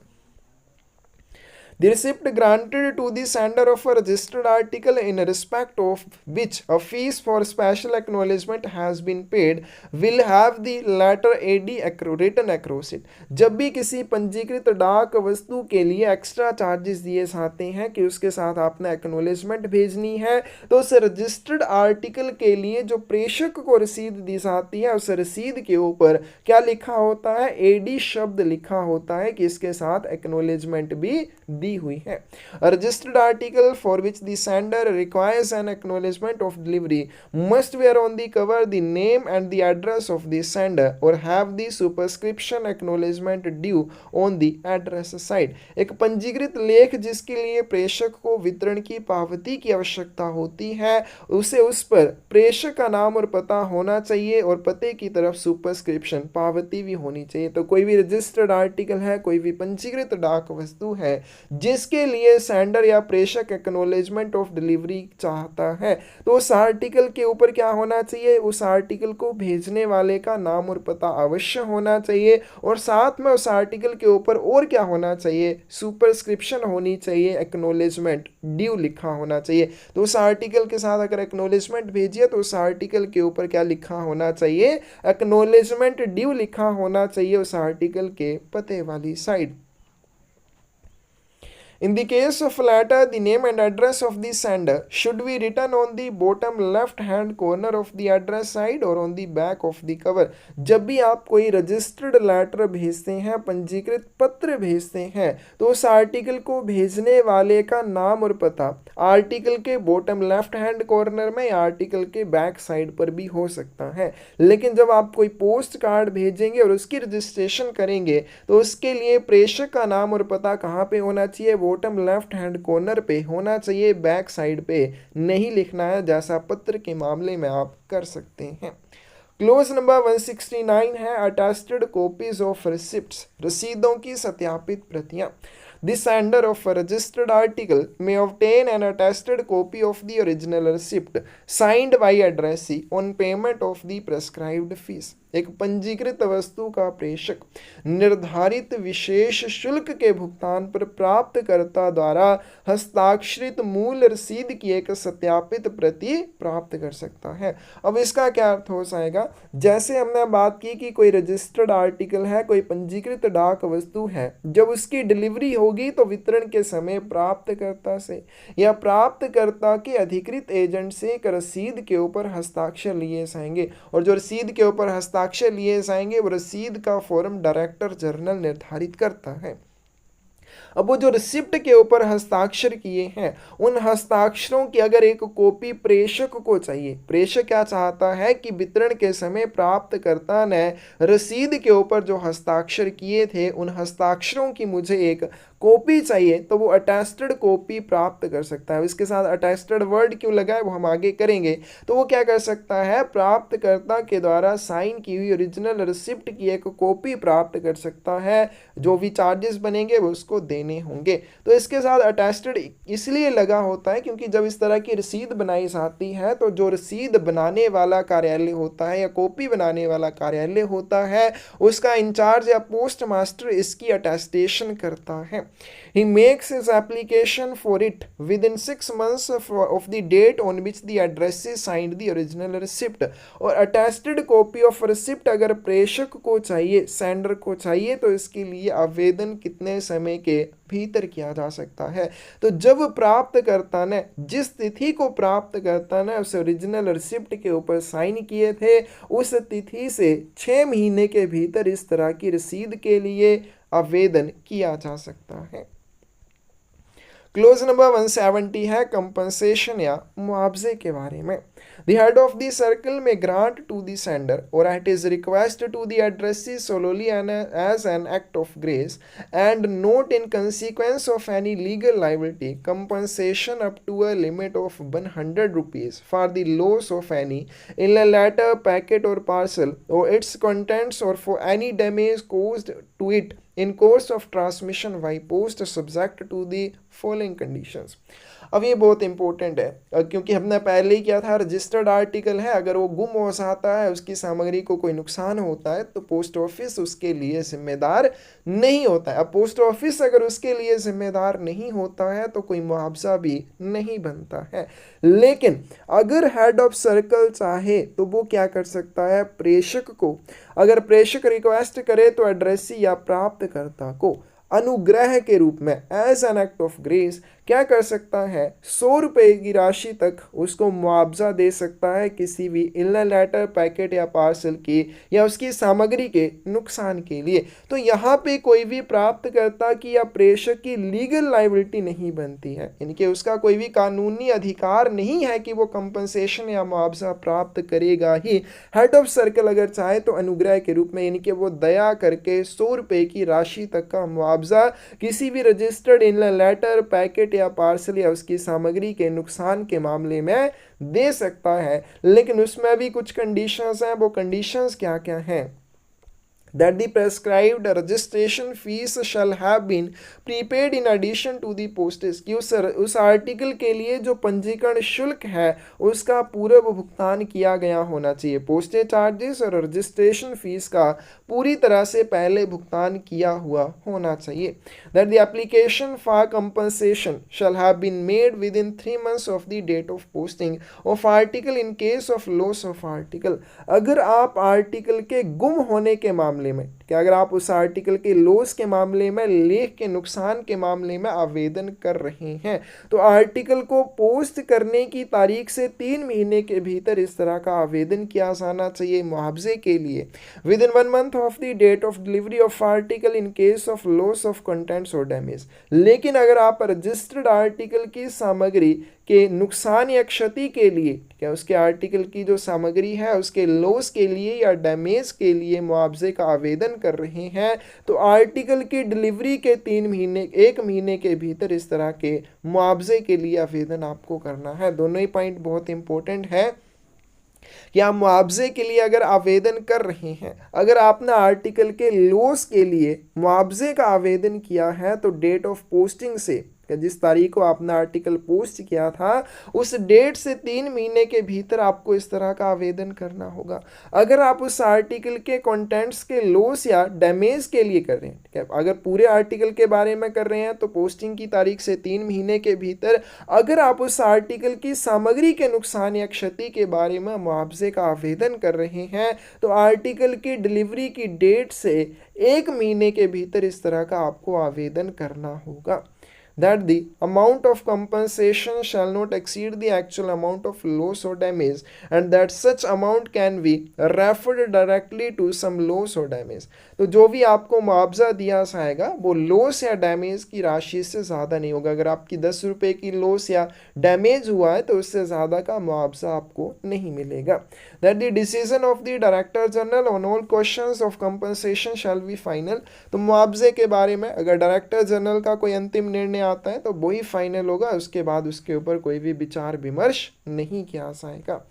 The receipt granted to the sender of a registered article in respect of which a fees for special acknowledgement has been paid will have the letter AD written across it। जब भी किसी पंजीकृत डाक वस्तु के लिए एक्स्ट्रा चार्जेस दिए जाते हैं कि उसके साथ आपने एक्नॉलेजमेंट भेजनी है तो उस रजिस्टर्ड आर्टिकल के लिए जो प्रेषक को रसीद दी जाती है उस रसीद के ऊपर क्या लिखा होता है, AD शब्द लिखा होता है कि इसके साथ एक्नॉलेजमेंट भी दी हुई है। Registered article for which the sender requires an acknowledgement of delivery must bear on the cover the name and the address of the sender or have the superscription acknowledgement due on the address side. एक पंजीकृत लेख जिसके लिए प्रेषक को वितरण की पावती की आवश्यकता होती है, उसे उस पर प्रेषक का नाम और पता होना चाहिए और पते की तरफ सुपरस्क्रिप्शन पावती भी होनी चाहिए। तो कोई भी रजिस्टर्ड आर्टिकल है, कोई भी पंजीकृत डाक वस्तु है जिसके लिए सेंडर या प्रेषक एक्नॉलेजमेंट ऑफ डिलीवरी चाहता है, तो उस आर्टिकल के ऊपर क्या होना चाहिए, उस आर्टिकल को भेजने वाले का नाम और पता अवश्य होना चाहिए और साथ में उस आर्टिकल के ऊपर और क्या होना चाहिए, सुपरस्क्रिप्शन होनी चाहिए, एक्नॉलेजमेंट ड्यू लिखा होना चाहिए। तो उस आर्टिकल के साथ अगर एक्नॉलेजमेंट भेजिए तो उस आर्टिकल के ऊपर क्या लिखा होना चाहिए, एक्नॉलेजमेंट ड्यू लिखा होना चाहिए उस आर्टिकल के पते वाली side. In the case of letter, the name and address of the sender should be written on the bottom left hand corner of the address side or on the back of the cover। जब भी आप कोई रजिस्टर्ड लेटर भेजते हैं, पंजीकृत पत्र भेजते हैं, तो उस आर्टिकल को भेजने वाले का नाम और पता आर्टिकल के बॉटम लेफ्ट हैंड कॉर्नर में या आर्टिकल के बैक साइड पर भी हो सकता है। लेकिन जब आप कोई पोस्ट कार्ड भेजेंगे और उसकी रजिस्ट्रेशन करेंगे तो उसके लिए प्रेषक का नाम और पता कहाँ पे होना चाहिए, बॉटम लेफ्ट हैंड कॉर्नर पे होना चाहिए, बैक साइड पे नहीं लिखना है, जैसा पत्र के मामले में आप कर सकते हैं। क्लोज नंबर 169 है अटेस्टेड कॉपीज ऑफ रिसिप्ट्स, रसीदों की सत्यापित प्रतियां। The sender of a registered article may obtain an attested copy of the original receipt signed by addressee on payment of the prescribed fees। एक पंजीकृत वस्तु का प्रेषक निर्धारित विशेष शुल्क के भुगतान पर प्राप्तकर्ता द्वारा हस्ताक्षरित मूल रसीद की एक सत्यापित प्रति प्राप्त कर सकता है। अब इसका क्या अर्थ हो जाएगा, जैसे हमने बात की कि कोई रजिस्टर्ड आर्टिकल है, कोई पंजीकृत डाक वस्तु है, जब उसकी डिलीवरी होगी तो वितरण के समय प्राप्तकर्ता से या प्राप्तकर्ता के अधिकृत एजेंट से एक रसीद के ऊपर हस्ताक्षर लिए जाएंगे और जो रसीद के ऊपर हस्ताक्षर लिए जाएंगे वो रसीद का फॉर्म डायरेक्टर जनरल निर्धारित करता है। अब वो जो रिसिप्ट के ऊपर हस्ताक्षर किए हैं उन हस्ताक्षरों की अगर एक कॉपी प्रेषक को चाहिए, प्रेषक क्या चाहता है कि वितरण के समय प्राप्तकर्ता ने रसीद के ऊपर जो हस्ताक्षर किए थे उन हस्ताक्षरों की मुझे एक कॉपी चाहिए, तो वो अटेस्टेड कॉपी प्राप्त कर सकता है। इसके साथ अटेस्टेड वर्ड क्यों लगा है वो हम आगे करेंगे। तो वो क्या कर सकता है, प्राप्तकर्ता के द्वारा साइन की हुई ओरिजिनल रिसिप्ट की एक कॉपी प्राप्त कर सकता है, जो भी चार्जेस बनेंगे वो उसको देने होंगे। तो इसके साथ अटेस्टेड इसलिए लगा होता है क्योंकि जब इस तरह की रसीद बनाई जाती है तो जो रसीद बनाने वाला कार्यालय होता है या कॉपी बनाने वाला कार्यालय होता है उसका इंचार्ज या पोस्ट मास्टर इसकी अटेस्टेशन करता है। He makes his application for it within 6 months of the date on which the addressee signed the original receipt। और attested copy of receipt अगर प्रेषक को चाहिए, सेंडर को चाहिए, तो इसके लिए आवेदन कितने समय के भीतर किया जा सकता है। तो जब प्राप्तकर्ता ने जिस तिथि को प्राप्तकर्ता ने उस ओरिजिनल रिसिप्ट के ऊपर साइन किए थे उस तिथि से 6 महीने के भीतर इस तरह की रसीद के लिए आवेदन किया जा सकता है। क्लोज नंबर 170 है कंपनसेशन या मुआवजे के बारे में। The head of the circle may grant to the sender or at his request to the addressee solely as an act of grace and not in consequence of any legal liability compensation up to a limit of 100 rupees for the loss of any in a letter, packet or parcel or its contents or for any damage caused to it in course of transmission by post subject to the following conditions। अब ये बहुत इंपॉर्टेंट है क्योंकि हमने पहले ही किया था, रजिस्टर्ड आर्टिकल है, अगर वो गुम हो जाता है, उसकी सामग्री को कोई नुकसान होता है तो पोस्ट ऑफिस उसके लिए जिम्मेदार नहीं होता है। अब पोस्ट ऑफिस अगर उसके लिए जिम्मेदार नहीं होता है तो कोई मुआवजा भी नहीं बनता है। लेकिन अगर हेड ऑफ सर्कल चाहे तो वो क्या कर सकता है, प्रेषक को, अगर प्रेषक रिक्वेस्ट करे तो एड्रेसी या प्राप्तकर्ता को अनुग्रह के रूप में as an act of grace क्या कर सकता है, 100 रुपये की राशि तक उसको मुआवजा दे सकता है किसी भी इनलैंड लेटर, पैकेट या पार्सल की या उसकी सामग्री के नुकसान के लिए। तो यहाँ पे कोई भी प्राप्तकर्ता की या प्रेषक की लीगल लाइबिलिटी नहीं बनती है, यानी कि उसका कोई भी कानूनी अधिकार नहीं है कि वो कंपनसेशन या मुआवजा प्राप्त करेगा ही। हेड ऑफ सर्कल अगर चाहे तो अनुग्रह के रूप में, यानी कि वो दया करके 100 रुपये की राशि तक का मुआवजा किसी भी रजिस्टर्ड इनलैंड लेटर, पैकेट या पार्सल या उसकी सामग्री के नुकसान के मामले में दे सकता है। लेकिन उसमें भी कुछ कंडीशंस हैं। वो कंडीशंस क्या क्या हैं? that the prescribed registration fees shall have been prepaid in addition to the postage, कि उस आर्टिकल के लिए जो पंजीकरण शुल्क है उसका पूर्व भुगतान किया गया होना चाहिए। पोस्टेज चार्जेस और रजिस्ट्रेशन फीस का पूरी तरह से पहले भुगतान किया हुआ होना चाहिए। that the application for compensation shall have been made within 3 months of the date of posting of article in case of loss of article, अगर आप आर्टिकल के गुम होने के मामले में, क्या अगर आप उस आर्टिकल के लॉस के मामले में, लेख के नुकसान के मामले में आवेदन कर रहे हैं, तो आर्टिकल को पोस्ट करने की तारीख से 3 महीने के भीतर इस तरह का आवेदन किया जाना चाहिए मुआवजे के लिए। Within 1 month of the date of delivery of article in case of loss of contents और डैमेज। लेकिन अगर आप रजिस्टर्ड आर्टिकल की सामग्री के नुकसान या क्षति के लिए, क्या उसके आर्टिकल की जो सामग्री है उसके लॉस के लिए या डैमेज के लिए मुआवजे का आवेदन कर रहे हैं, तो आर्टिकल की डिलीवरी के 1 महीने के भीतर इस तरह के मुआवजे के लिए आवेदन आपको करना है। दोनों ही पॉइंट बहुत इंपॉर्टेंट है कि आप मुआवजे के लिए अगर आवेदन कर रहे हैं, अगर आपने आर्टिकल के लॉस के लिए मुआवजे का आवेदन किया है तो डेट ऑफ पोस्टिंग से, जिस तारीख को आपने आर्टिकल पोस्ट किया था उस डेट से 3 महीने के भीतर आपको इस तरह का आवेदन करना होगा। अगर आप उस आर्टिकल के कंटेंट्स के लॉस या डैमेज के लिए कर रहे हैं, अगर पूरे आर्टिकल के बारे में कर रहे हैं तो पोस्टिंग की तारीख से 3 महीने के भीतर, अगर आप उस आर्टिकल की सामग्री के नुकसान या क्षति के बारे में मुआवजे का आवेदन कर रहे हैं तो आर्टिकल की डिलीवरी की डेट से 1 महीने के भीतर इस तरह का आपको आवेदन करना होगा। That the amount of compensation shall not exceed the actual amount of loss or damage and that such amount can be referred directly to some loss or damage। तो जो भी आपको मुआवजा दिया जाएगा वो लॉस या डैमेज की राशि से ज़्यादा नहीं होगा। अगर आपकी 10 रुपये की लॉस या डैमेज हुआ है तो उससे ज़्यादा का मुआवजा आपको नहीं मिलेगा। That the decision of the Director General on all questions of compensation shall be final। तो मुआवजे के बारे में अगर डायरेक्टर जनरल का कोई अंतिम निर्णय आता है तो वही फाइनल होगा, उसके बाद उसके ऊपर कोई भी विचार विमर्श नहीं किया जाएगा।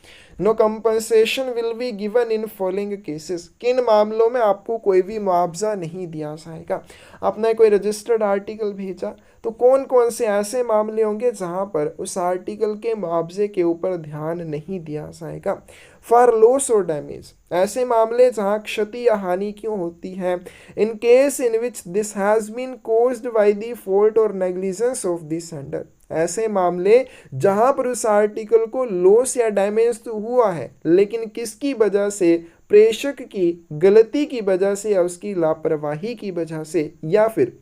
No compensation will be given in following cases, किन मामलों में आपको कोई भी मुआवजा नहीं दिया जाएगा। आपने कोई रजिस्टर्ड आर्टिकल भेजा तो कौन कौन से ऐसे मामले होंगे जहां पर उस आर्टिकल के मुआवजे के ऊपर ध्यान नहीं दिया जाएगा। फॉर लॉस और डैमेज, ऐसे मामले जहां क्षति या हानि क्यों होती है। In case in which this has been caused by the fault और नेग्लिजेंस ऑफ द सेंडर, ऐसे मामले जहां पर उस आर्टिकल को लॉस या डैमेज तो हुआ है लेकिन किसकी वजह से, प्रेषक की गलती की वजह से या उसकी लापरवाही की वजह से, या फिर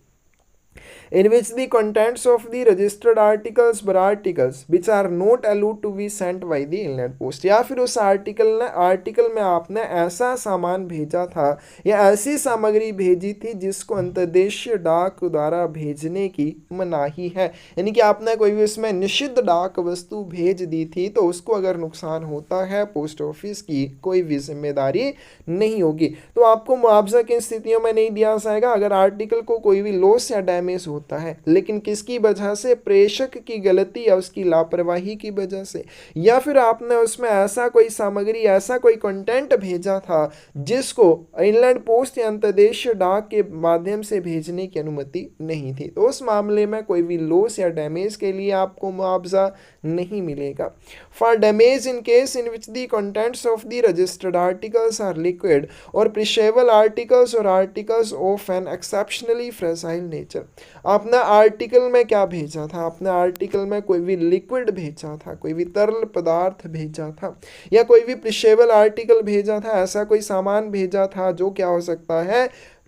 in which the contents of the registered articles were articles which are not allowed to be sent by the inland post, या फिर उस आर्टिकल में आपने ऐसा सामान भेजा था या ऐसी सामग्री भेजी थी जिसको अंतर्देशीय डाक द्वारा भेजने की मनाही है, यानी कि आपने कोई भी उसमें निषिद्ध डाक वस्तु भेज दी थी तो उसको अगर नुकसान होता है पोस्ट ऑफिस की कोई भी जिम्मेदारी नहीं होगी। तो आपको मुआवजा किन स्थितियों में नहीं दिया जाएगा, अगर आर्टिकल को कोई भी लॉस या डैमेज होता है लेकिन किसकी वजह से, प्रेषक की गलती या उसकी लापरवाही की वजह से, या फिर आपने उसमें ऐसा कोई सामग्री, ऐसा कोई कंटेंट भेजा था जिसको इनलैंड पोस्ट या अंतर्देशीय डाक के माध्यम से भेजने की अनुमति नहीं थी, तो उस मामले में कोई भी लॉस या डैमेज के लिए आपको मुआवजा नहीं मिलेगा। For damage in case in which the contents of the registered articles are liquid और प्रिशेबल आर्टिकल्स और articles of an exceptionally fragile nature, आपने आर्टिकल में क्या भेजा था, आपने आर्टिकल में कोई भी लिक्विड भेजा था, कोई भी तरल पदार्थ भेजा था, या कोई भी प्रिशेबल आर्टिकल भेजा था, ऐसा कोई सामान भेजा था जो क्या हो सकता है,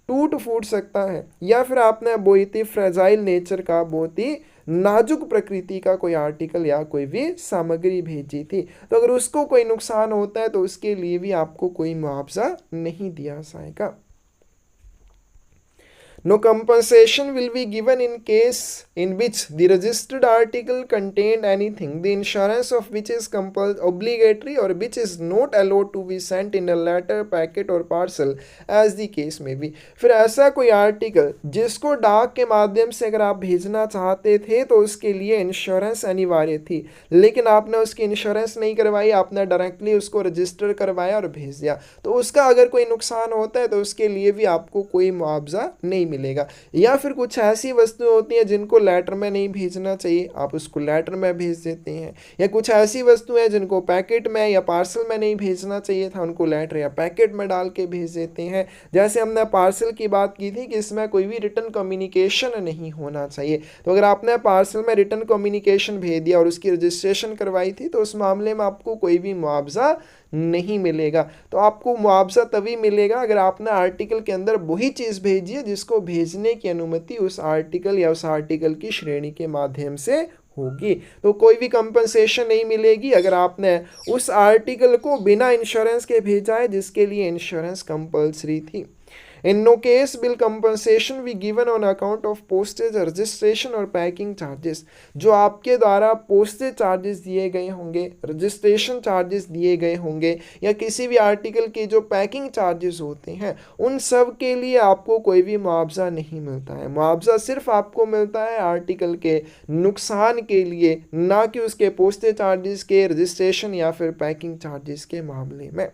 टूट फूट सकता है, या फिर आपने बहुत ही फ्रेजाइल नेचर का, बहुत ही नाजुक प्रकृति का कोई आर्टिकल या कोई भी सामग्री भेजी थी, तो अगर उसको कोई नुकसान होता है तो उसके लिए भी आपको कोई मुआवजा नहीं दिया जाएगा। No compensation will be given in case in which the registered article contained anything, the insurance of which is obligatory or which is not allowed to be sent in a letter, packet or parcel as the case may be। फिर ऐसा कोई आर्टिकल जिसको डाक के माध्यम से अगर आप भेजना चाहते थे तो उसके लिए इंश्योरेंस अनिवार्य थी, लेकिन आपने उसकी इंश्योरेंस नहीं करवाई, आपने डायरेक्टली उसको रजिस्टर करवाया और भेज दिया, तो उसका अगर कोई नुकसान होता है तो उसके लिए भी आपको कोई मुआवजा नहीं मिलेगा। या फिर कुछ ऐसी वस्तुएं होती हैं जिनको लेटर में नहीं भेजना चाहिए, आप उसको लेटर में भेज देते हैं, या कुछ ऐसी वस्तुएं हैं जिनको पैकेट में या पार्सल में नहीं भेजना चाहिए था, उनको लेटर या पैकेट में डाल के भेज देते हैं। जैसे हमने पार्सल की बात की थी कि इसमें कोई भी रिटर्न कम्युनिकेशन नहीं होना चाहिए, तो अगर आपने पार्सल में रिटर्न कम्युनिकेशन भेज दिया और उसकी रजिस्ट्रेशन करवाई थी तो उस मामले में आपको कोई भी मुआवजा नहीं मिलेगा। तो आपको मुआवजा तभी मिलेगा अगर आपने आर्टिकल के अंदर वही चीज़ भेजी है जिसको भेजने की अनुमति उस आर्टिकल या उस आर्टिकल की श्रेणी के माध्यम से होगी। तो कोई भी कंपनसेशन नहीं मिलेगी अगर आपने उस आर्टिकल को बिना इंश्योरेंस के भेजा है जिसके लिए इंश्योरेंस कंपल्सरी थी। In no case will compensation be given on account of postage, registration और पैकिंग चार्जेस। जो आपके द्वारा पोस्टेज चार्जेस दिए गए होंगे, रजिस्ट्रेशन चार्जेस दिए गए होंगे, या किसी भी आर्टिकल के जो पैकिंग चार्जेस होते हैं, उन सब के लिए आपको कोई भी मुआवजा नहीं मिलता है। मुआवजा सिर्फ आपको मिलता है आर्टिकल के नुकसान के लिए, ना कि उसके पोस्टेज चार्जेस के, रजिस्ट्रेशन या फिर पैकिंग चार्जेस के मामले में।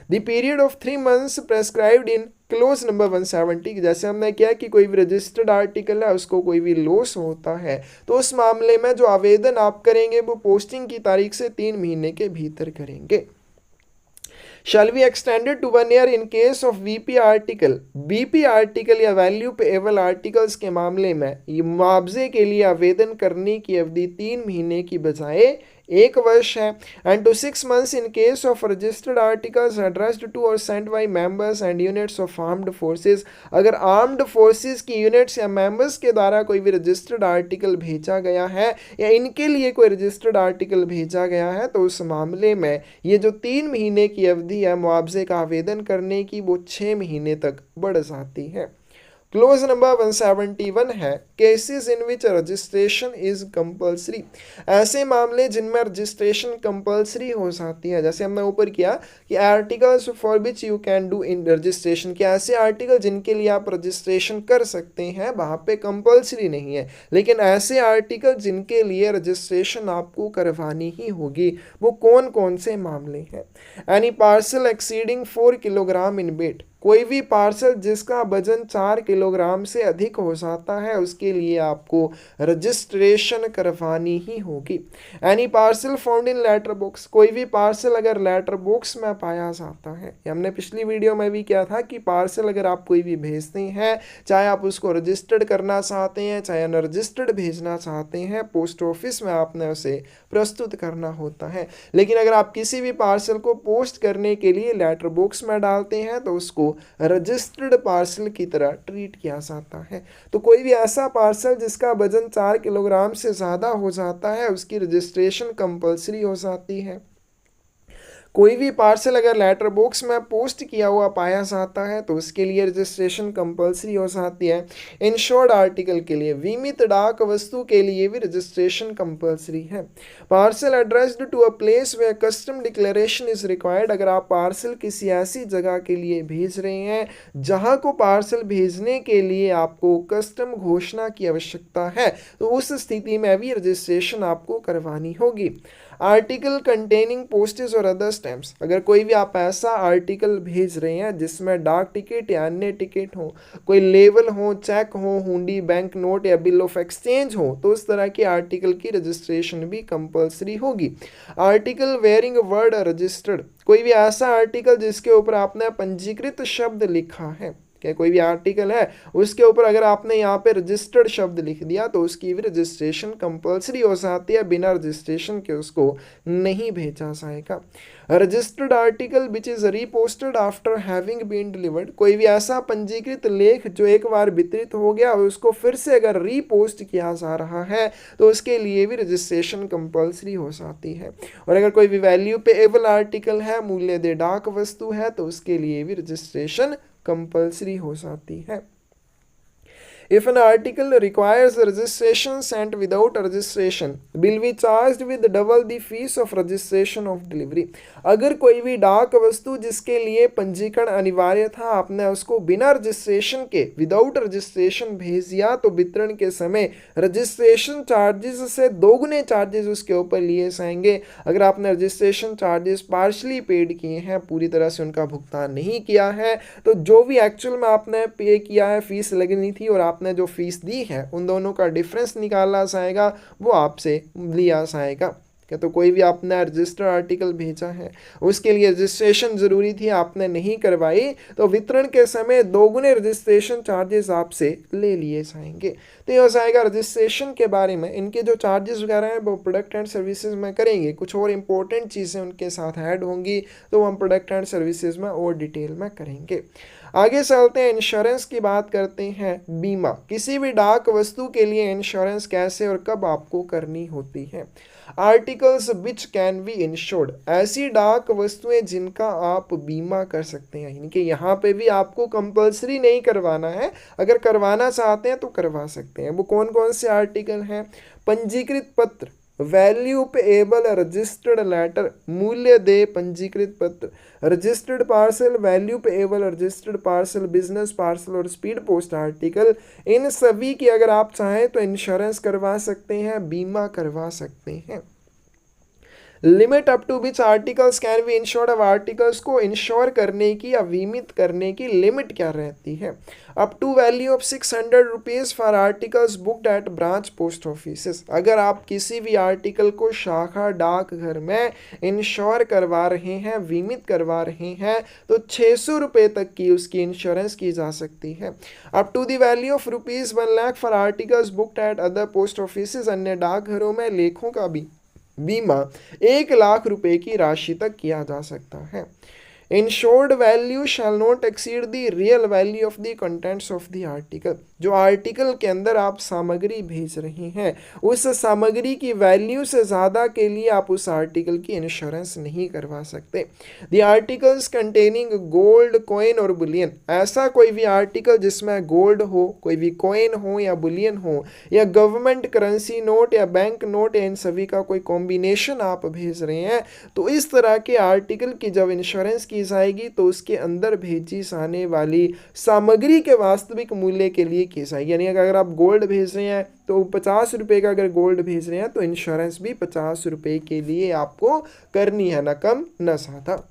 The period of 3 months prescribed in close number 170, जैसे हमने किया कि कोई भी रजिस्टर्ड आर्टिकल है उसको कोई भी लॉस होता है तो उस मामले में जो आवेदन आप करेंगे वो पोस्टिंग की तारीख से 3 महीने के भीतर करेंगे। Shall be extended to 1 year in case of VP article. BP article या वैल्यू पेएबल आर्टिकल्स के मामले में ये मुआवजे के लिए आवेदन करने की अवधि 3 महीने की बजाय 1 वर्ष है। And to 6 months in case of registered articles addressed to or sent by members and units of armed forces। अगर आर्म्ड फोर्सेस की यूनिट्स या मेंबर्स के द्वारा कोई भी रजिस्टर्ड आर्टिकल भेजा गया है या इनके लिए कोई रजिस्टर्ड आर्टिकल भेजा गया है तो उस मामले में ये जो 3 महीने की अवधि है मुआवजे का आवेदन करने की वो 6 महीने तक बढ़ जाती है। क्लोज नंबर 171 है cases in which registration is compulsory. ऐसे मामले जिनमें रजिस्ट्रेशन कंपल्सरी हो जाती है, जैसे हमने ऊपर किया कि articles for which you can do in registration, कि ऐसे आर्टिकल जिनके लिए आप रजिस्ट्रेशन कर सकते हैं वहाँ पे कंपल्सरी नहीं है, लेकिन ऐसे आर्टिकल जिनके लिए रजिस्ट्रेशन आपको करवानी ही होगी वो कौन कौन से मामले हैं। Any parcel exceeding 4 kilogram in weight, कोई भी पार्सल जिसका वजन 4 किलोग्राम से अधिक हो जाता है उसके लिए आपको रजिस्ट्रेशन करवानी ही होगी। Any parcel found in letter box, कोई भी पार्सल अगर लेटर बॉक्स में पाया जाता है, हमने पिछली वीडियो में भी किया था कि पार्सल अगर आप कोई भी भेजते हैं, चाहे आप उसको रजिस्टर्ड करना चाहते हैं चाहे अनरजिस्टर्ड भेजना चाहते हैं, पोस्ट ऑफिस में आपने उसे प्रस्तुत करना होता है। लेकिन अगर आप किसी भी पार्सल को पोस्ट करने के लिए लेटर बॉक्स में डालते हैं तो उसको रजिस्टर्ड पार्सल की तरह ट्रीट किया जाता है। तो कोई भी ऐसा पार्सल जिसका वजन 4 किलोग्राम से ज़्यादा हो जाता है उसकी रजिस्ट्रेशन कंपल्सरी हो जाती है। कोई भी पार्सल अगर लेटर बॉक्स में पोस्ट किया हुआ पाया जाता है तो उसके लिए रजिस्ट्रेशन कंपल्सरी हो जाती है। इंश्योर्ड आर्टिकल के लिए, बीमित डाक वस्तु के लिए भी रजिस्ट्रेशन कंपल्सरी है। Parcel addressed to a place where custom declaration is required, अगर आप पार्सल किसी ऐसी जगह के लिए भेज रहे हैं जहां को पार्सल भेजने के लिए आपको कस्टम घोषणा की आवश्यकता है तो उस स्थिति में भी रजिस्ट्रेशन आपको करवानी होगी। आर्टिकल कंटेनिंग पोस्टेज और अदर स्टैम्प्स, अगर कोई भी आप ऐसा आर्टिकल भेज रहे हैं जिसमें डाक टिकट या अन्य टिकट हो, कोई लेवल हो, चेक हो, हुंडी, बैंक नोट या बिल ऑफ एक्सचेंज हो तो उस तरह के आर्टिकल की रजिस्ट्रेशन भी कंपल्सरी होगी। आर्टिकल वेयरिंग वर्ड रजिस्टर्ड, कोई भी ऐसा आर्टिकल जिसके ऊपर आपने पंजीकृत शब्द लिखा है, क्या कोई भी आर्टिकल है उसके ऊपर अगर आपने यहाँ पे रजिस्टर्ड शब्द लिख दिया तो उसकी भी रजिस्ट्रेशन कंपलसरी हो जाती है, बिना रजिस्ट्रेशन के उसको नहीं भेजा जाएगा। Registered article which is reposted after having been delivered, कोई भी ऐसा पंजीकृत लेख जो एक बार वितरित हो गया और उसको फिर से अगर रीपोस्ट किया जा रहा है तो उसके लिए भी रजिस्ट्रेशन कंपलसरी हो जाती है। और अगर कोई भी वैल्यू पेएबल आर्टिकल है, मूल्यदेय डाक वस्तु है, तो उसके लिए भी रजिस्ट्रेशन कंपलसरी हो जाती है। If an article requires registration sent without registration will be charged with double the fees of registration of delivery, अगर कोई भी डाक वस्तु जिसके लिए पंजीकरण अनिवार्य था आपने उसको बिना रजिस्ट्रेशन के विदाउट रजिस्ट्रेशन भेज दिया तो वितरण के समय रजिस्ट्रेशन चार्जेस से दोगुने चार्जेस उसके ऊपर लिए जाएंगे। अगर आपने रजिस्ट्रेशन चार्जेस पार्शली पेड किए हैं, पूरी तरह से उनका भुगतान नहीं किया है, तो जो भी एक्चुअल में आपने पे किया है, फीस लगनी थी और आपने जो फीस दी है, उन दोनों का डिफरेंस निकाला जाएगा, वो आपसे लिया जाएगा। क्या तो कोई भी आपने रजिस्टर्ड आर्टिकल भेजा है उसके लिए रजिस्ट्रेशन जरूरी थी, आपने नहीं करवाई तो वितरण के समय दोगुने रजिस्ट्रेशन चार्जेस आपसे ले लिए जाएंगे। तो ये हो जाएगा रजिस्ट्रेशन के बारे में। इनके जो चार्जेस वगैरह हैं वो प्रोडक्ट एंड सर्विसेज में करेंगे, कुछ और इंपॉर्टेंट चीज़ें उनके साथ ऐड होंगी तो हम प्रोडक्ट एंड सर्विसेज में और डिटेल में करेंगे। आगे चलते हैं, इंश्योरेंस की बात करते हैं। बीमा, किसी भी डाक वस्तु के लिए इंश्योरेंस कैसे और कब आपको करनी होती है। Articles which can be insured, ऐसी डाक वस्तुएं जिनका आप बीमा कर सकते हैं, यानी कि यहाँ पे भी आपको कंपलसरी नहीं करवाना है, अगर करवाना चाहते हैं तो करवा सकते हैं। वो कौन कौन से आर्टिकल हैं? पंजीकृत पत्र, वैल्यू पेएबल रजिस्टर्ड लेटर, मूल्य दे पंजीकृत पत्र, registered parcel, value payable registered parcel, business parcel और स्पीड पोस्ट आर्टिकल, इन सभी की अगर आप चाहें तो इंश्योरेंस करवा सकते हैं, बीमा करवा सकते हैं। Limit up to which articles can be insured, अब आर्टिकल्स को इंश्योर करने की या बीमित करने की लिमिट क्या रहती है? Up to value of 600 rupees for articles booked at branch post office, अगर आप किसी भी आर्टिकल को शाखा डाक घर में इंश्योर करवा रहे हैं, बीमित करवा रहे हैं, तो 600 रुपये तक की उसकी इंश्योरेंस की जा सकती है। Up to the value of ₹1 lakh for articles booked at other post office, अन्य डाकघरों में लेखों का भी बीमा 1 लाख रुपए की राशि तक किया जा सकता है। Insured value shall not exceed the real value of the contents of the article, जो आर्टिकल के अंदर आप सामग्री भेज रहे हैं उस सामग्री की वैल्यू से ज़्यादा के लिए आप उस आर्टिकल की इंश्योरेंस नहीं करवा सकते। The articles containing gold, coin और बुलियन, ऐसा कोई भी आर्टिकल जिसमें गोल्ड हो, कोई भी कॉइन हो या बुलियन हो, या गवर्नमेंट करेंसी नोट या बैंक नोट, या इन सभी का कोई कॉम्बिनेशन आप भेज रहे हैं, तो इस तरह के आर्टिकल की जब इंश्योरेंस की जाएगी तो उसके अंदर भेजी जाने वाली सामग्री के वास्तविक मूल्य के लिए की जाएगी। यानी अगर आप गोल्ड भेज रहे हैं तो 50 रुपये का अगर गोल्ड भेज रहे हैं तो इंश्योरेंस भी 50 रुपये के लिए आपको करनी है, ना कम ना ज़्यादा।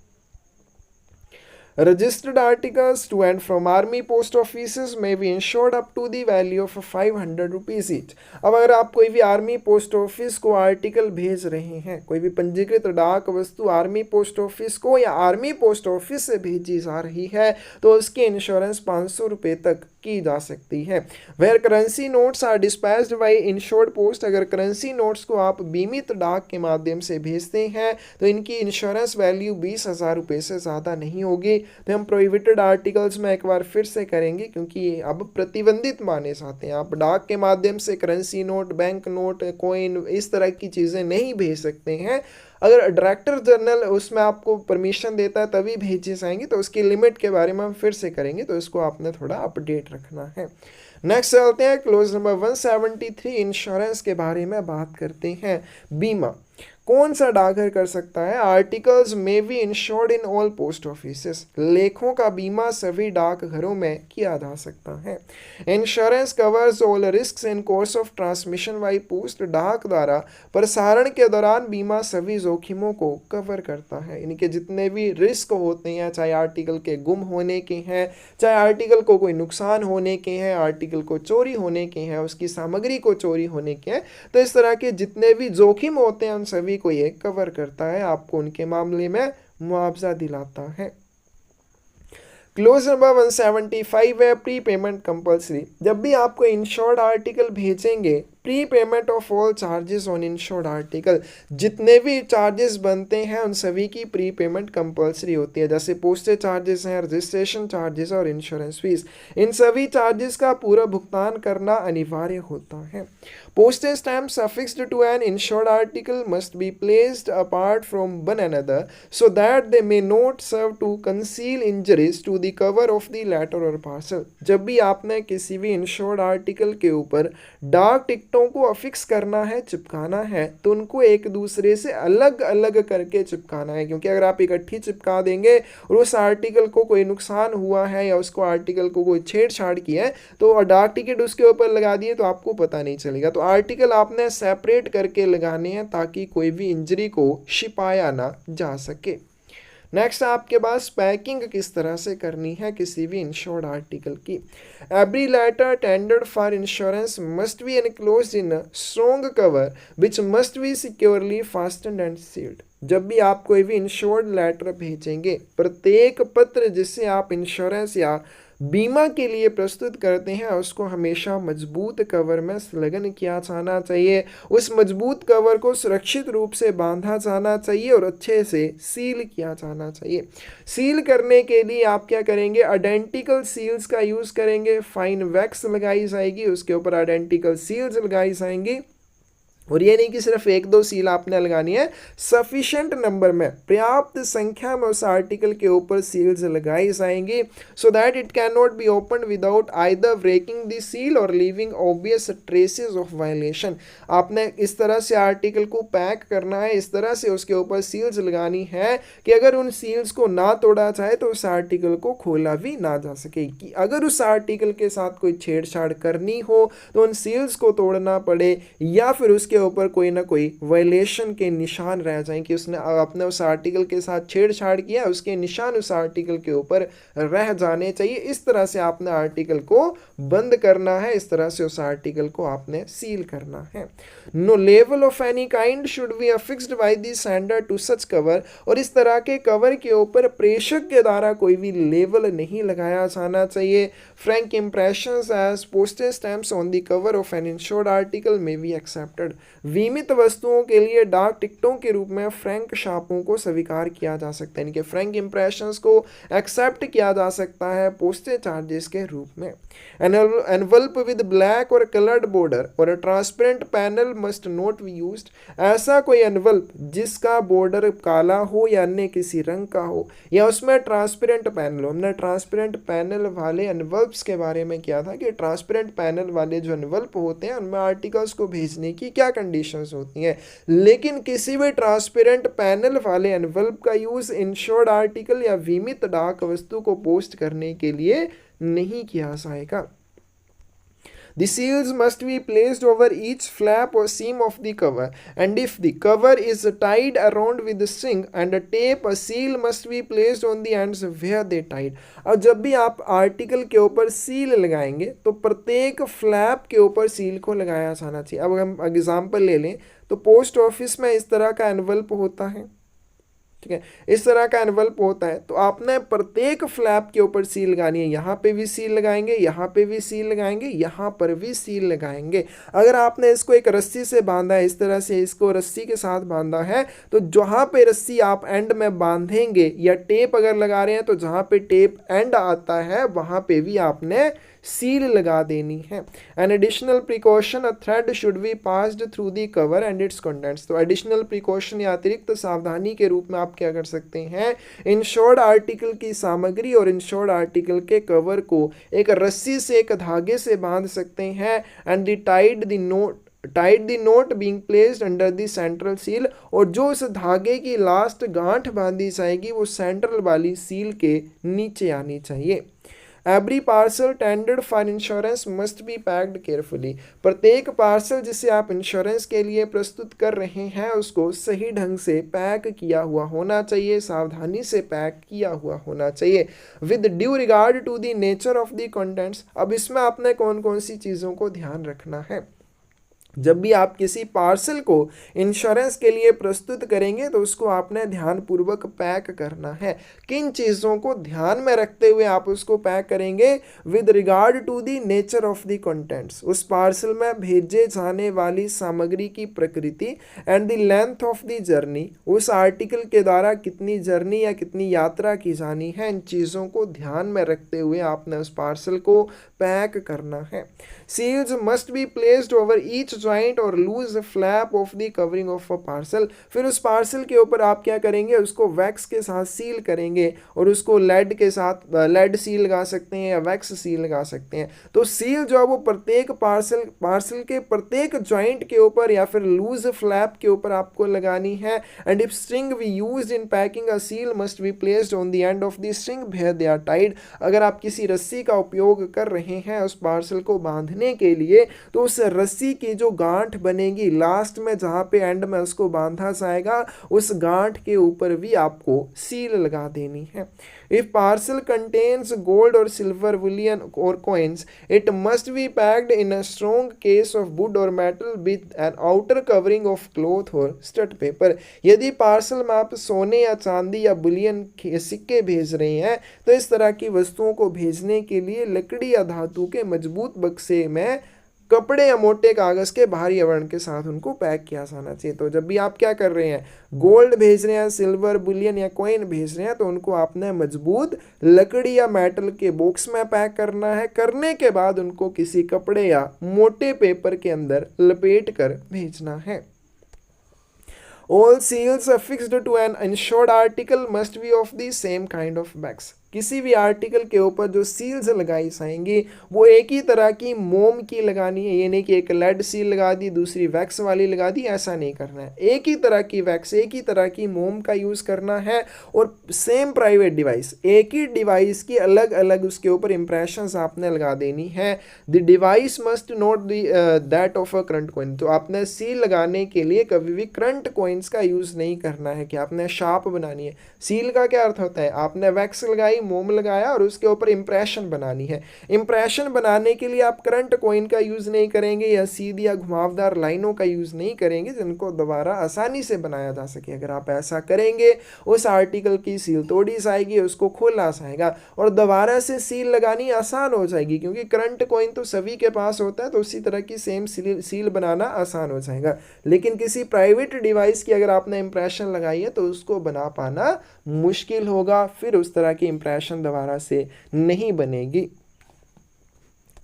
Registered articles to and from army post offices may be insured up to the value of 500 rupees each। अब अगर आप कोई भी आर्मी पोस्ट ऑफिस को आर्टिकल भेज रहे हैं, कोई भी पंजीकृत डाक वस्तु आर्मी पोस्ट ऑफिस को या आर्मी पोस्ट ऑफिस से भेजी जा रही है तो उसकी इंश्योरेंस 500 रुपये तक की जा सकती है। Where currency notes are dispatched by insured post, अगर करेंसी नोट्स को आप बीमित डाक के माध्यम से भेजते हैं तो इनकी इंश्योरेंस वैल्यू 20,000 रुपये से ज़्यादा नहीं होगी। तो हम प्रोहिबिटेड आर्टिकल्स में एक बार फिर से करेंगे क्योंकि ये अब प्रतिबंधित माने जाते हैं। आप डाक के माध्यम से currency note, bank note, coin, इस तरह की चीज़ें नहीं भेज सकते हैं। अगर डायरेक्टर जनरल उसमें आपको परमिशन देता है तभी भेजी जाएंगी, तो उसकी लिमिट के बारे में हम फिर से करेंगे, तो इसको आपने थोड़ा अपडेट रखना है। नेक्स्ट चलते हैं, क्लोज नंबर 173 इंश्योरेंस के बारे में बात करते हैं। बीमा कौन सा डाकघर कर सकता है? Articles may be insured in all post offices, लेखों का बीमा सभी डाकघरों में किया जा सकता है। Insurance covers all risks in course of transmission by post, डाक द्वारा प्रसारण के दौरान बीमा सभी जोखिमों को कवर करता है। यानी कि जितने भी रिस्क होते हैं, चाहे आर्टिकल के गुम होने के हैं, चाहे आर्टिकल को कोई नुकसान होने के हैं, आर्टिकल को चोरी होने के हैं, उसकी सामग्री को चोरी होने के हैं, तो इस तरह के जितने भी जोखिम होते हैं उन सभी को ये कवर करता है, आपको उनके मामले में मुआवजा दिलाता है। क्लोज नंबर 175 है प्री पेमेंट कंपल्सरी। जब भी आपको इंश्योर्ड आर्टिकल भेजेंगे, pre payment of all charges on insured article, जितने भी चार्जेस बनते हैं उन सभी की प्री पेमेंट कंपल्सरी होती है। जैसे पोस्टेज चार्जेस हैं, रजिस्ट्रेशन चार्जेस और इंश्योरेंस फीस, इन सभी चार्जेस का पूरा भुगतान करना अनिवार्य होता है। Postage stamps affixed to an insured article must be placed apart from one another so that they may not serve to conceal injuries to the cover of the letter or parcel। जब भी आपने किसी भी इंश्योर्ड आर्टिकल के ऊपर डाक टिकटों को अफिक्स करना है, चिपकाना है, तो उनको एक दूसरे से अलग अलग करके चिपकाना है, क्योंकि अगर आप इकट्ठी चिपका देंगे और उस आर्टिकल को कोई नुकसान हुआ है या उसको आर्टिकल को कोई छेड़छाड़ की है तो डाक टिकट उसके ऊपर लगा दिए तो आपको पता नहीं चलेगा। तो आर्टिकल आपने सेपरेट करके लगाने हैं ताकि कोई भी इंजरी को छिपाया ना जा सके। नेक्स्ट आपके पास पैकिंग किस तरह से करनी है किसी भी इंश्योर्ड आर्टिकल की। Every letter tendered for insurance must be enclosed in a strong cover which must be securely fastened and sealed. जब भी आप कोई भी इंश्योर्ड लेटर भेजेंगे, प्रत्येक पत्र जिससे आप इंश्योरेंस या बीमा के लिए प्रस्तुत करते हैं उसको हमेशा मजबूत कवर में संलग्न किया जाना चाहिए। उस मजबूत कवर को सुरक्षित रूप से बांधा जाना चाहिए और अच्छे से सील किया जाना चाहिए। सील करने के लिए आप क्या करेंगे, आइडेंटिकल सील्स का यूज़ करेंगे। फाइन वैक्स लगाई जाएगी, उसके ऊपर आइडेंटिकल सील्स लगाई जाएंगी। और ये नहीं कि सिर्फ एक दो सील आपने लगानी है, सफिशिएंट नंबर में, पर्याप्त संख्या में उस आर्टिकल के ऊपर सील्स लगाई जाएंगी so that it can not be open without either breaking the seal or leaving obvious traces of violation. आपने इस तरह से आर्टिकल को पैक करना है, इस तरह से उसके ऊपर सील्स लगानी है कि अगर उन सील्स को ना तोड़ा जाए तो उस आर्टिकल को खोला भी ना जा सके। कि अगर उस आर्टिकल के साथ कोई छेड़छाड़ करनी हो तो उन सील्स को तोड़ना पड़े या फिर उसके ऊपर कोई ना कोई वायलेशन के निशान रह जाएं कि उसने अपने उस आर्टिकल के साथ छेड़छाड़ किया, उसके निशान उस आर्टिकल के ऊपर रह जाने चाहिए। इस तरह से आपने आर्टिकल को बंद करना है, इस तरह से उस आर्टिकल को आपने सील करना है। नो लेवल of any kind should be affixed by the sender to such cover. और इस तरह के कवर के ऊपर प्रेषक के द्वारा कोई भी लेवल नहीं लगाया जाना चाहिए। Frank impressions as postage stamps on the cover of an insured article may be accepted. बीमित वस्तुओं के लिए डाक टिकटों के रूप में फ्रैंक छापों को स्वीकार किया जा सकता है, यानी कि फ्रैंक इंप्रेशंस को एक्सेप्ट किया जा सकता है पोस्टेज चार्जेस के रूप में। एनवल्प विद ब्लैक और कलर्ड बॉर्डर और transparent panel must not be used. ऐसा कोई एनवल्प जिसका बॉर्डर काला हो या अन्य किसी रंग का हो या उसमें ट्रांसपेरेंट पैनल हो। हमने ट्रांसपेरेंट पैनल वाले एनवल्प्स के बारे में किया था कि ट्रांसपेरेंट पैनल वाले जो एनवल्प होते हैं उनमें आर्टिकल्स को भेजने की क्या कंडीशंस होती हैं, लेकिन किसी भी ट्रांसपेरेंट पैनल वाले एनवल्प का यूज इंश्योर्ड आर्टिकल या बीमित डाक वस्तु को पोस्ट करने के लिए नहीं किया जाएगा। The seals must be placed over each flap or seam of the cover, and if the cover is tied around with the string and a tape, a seal must be placed on the ends where they tied। अब जब भी आप आर्टिकल के ऊपर सील लगाएंगे तो प्रत्येक फ्लैप के ऊपर सील को लगाया जाना चाहिए। अब हम एग्जांपल ले लें तो पोस्ट ऑफिस में इस तरह का एनवल्प होता है, ठीक है, इस तरह का एनवल्प होता है। तो आपने प्रत्येक फ्लैप के ऊपर सील लगानी है। यहाँ पे भी सील लगाएंगे, यहाँ पे भी सील लगाएंगे, यहाँ पर भी सील लगाएंगे। अगर आपने इसको एक रस्सी से बांधा है, इस तरह से इसको रस्सी के साथ बांधा है, तो जहाँ पे रस्सी आप एंड में बांधेंगे या टेप अगर लगा रहे हैं तो जहाँ पे टेप एंड आता है वहाँ पे भी आपने सील लगा देनी है। An additional precaution, a thread should be passed through the cover and it's contents. तो एडिशनल प्रिकॉशन या अतिरिक्त सावधानी के रूप में आप क्या कर सकते हैं, इंश्योर्ड आर्टिकल की सामग्री और इंश्योर्ड आर्टिकल के कवर को एक रस्सी से, एक धागे से बांध सकते हैं। And the tied the note being placed under the central seal. और जो उस धागे की लास्ट गांठ बांधी जाएगी वो सेंट्रल वाली सील के नीचे आनी चाहिए। Every parcel tendered for insurance must be packed carefully. प्रत्येक पार्सल जिसे आप इंश्योरेंस के लिए प्रस्तुत कर रहे हैं उसको सही ढंग से पैक किया हुआ होना चाहिए, सावधानी से पैक किया हुआ होना चाहिए। With due regard to the nature of the contents. अब इसमें आपने कौन कौन सी चीज़ों को ध्यान रखना है। जब भी आप किसी पार्सल को इंश्योरेंस के लिए प्रस्तुत करेंगे तो उसको आपने ध्यानपूर्वक पैक करना है। किन चीज़ों को ध्यान में रखते हुए आप उसको पैक करेंगे? With regard to the nature of the contents, उस पार्सल में भेजे जाने वाली सामग्री की प्रकृति, and the length of the journey, उस आर्टिकल के द्वारा कितनी जर्नी या कितनी यात्रा की जानी है। इन चीज़ों को ध्यान में रखते हुए आपने उस पार्सल को पैक करना है। Seals must be placed over each joint or loose flap of the covering of a parcel. फिर उस पार्सल के ऊपर आप क्या करेंगे? उसको वैक्स के साथ सील करेंगे और उसको लेड के साथ लेड सील लगा सकते हैं या वैक्स सील लगा सकते हैं। तो सील जो है वो प्रत्येक पार्सल के प्रत्येक ज्वाइंट के ऊपर या फिर लूज फ्लैप के ऊपर आपको लगानी है। And if string we used in packing a seal must be placed on the end of the string where they are tied. अगर आप किसी रस्सी का उपयोग कर रहे हैं उस पार्सल को बांधने के लिए, तो उस रस्सी की जो गांठ बनेगी लास्ट में जहां पे एंड में उसको बांधा जाएगा, उस गांठ के ऊपर भी आपको सील लगा देनी है। If parcel contains gold or silver bullion or coins, it must be packed in a strong case of wood or metal with an outer covering of cloth or stud paper. यदि पार्सल में आप सोने या चांदी या बुलियन सिक्के भेज रहे हैं तो इस तरह की वस्तुओं को भेजने के लिए लकड़ी या धातु के मजबूत बक्से में कपड़े या मोटे कागज के भारी आवरण के साथ उनको पैक किया जाना चाहिए। तो जब भी आप क्या कर रहे हैं, गोल्ड भेज रहे हैं, सिल्वर बुलियन या कॉइन भेज रहे हैं, तो उनको आपने मजबूत लकड़ी या मेटल के बॉक्स में पैक करना है। करने के बाद उनको किसी कपड़े या मोटे पेपर के अंदर लपेट कर भेजना है। All seals affixed to an insured article must be of the same kind of wax. किसी भी आर्टिकल के ऊपर जो सील्स लगाई जाएंगी वो एक ही तरह की मोम की लगानी है। ये नहीं कि एक लेड सील लगा दी दूसरी वैक्स वाली लगा दी, ऐसा नहीं करना है। एक ही तरह की वैक्स, एक ही तरह की मोम का यूज़ करना है। और सेम प्राइवेट डिवाइस, एक ही डिवाइस की अलग अलग उसके ऊपर इंप्रेशंस आपने लगा देनी है। The device must not that of a current coin. तो आपने सील लगाने के लिए कभी भी करंट कॉइन्स का यूज़ नहीं करना है कि आपने शार्प बनानी है। सील का क्या अर्थ होता है? आपने वैक्स लगाई, मोम लगाया और उसके ऊपर इंप्रेशन बनानी है। इंप्रेशन बनाने के लिए आप करंट कॉइन का यूज़ नहीं करेंगे या सीधी या घुमावदार लाइनों का यूज़ नहीं करेंगे जिनको दोबारा आसानी से बनाया जा सके। अगर आप ऐसा करेंगे उस आर्टिकल की सील तोड़ी जाएगी, उसको खोला जाएगा और दोबारा से सील लगानी आसान हो जाएगी, क्योंकि करंट कॉइन तो सभी के पास होता है, तो उसी तरह की सेम सील बनाना आसान हो जाएगा। लेकिन किसी प्राइवेट डिवाइस की अगर आपने इंप्रेशन लगाई है तो उसको बना पाना मुश्किल होगा, फिर उस तरह की इंप्रेशन दोबारा से नहीं बनेगी।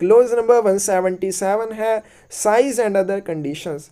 क्लोज नंबर 177 है size and other conditions.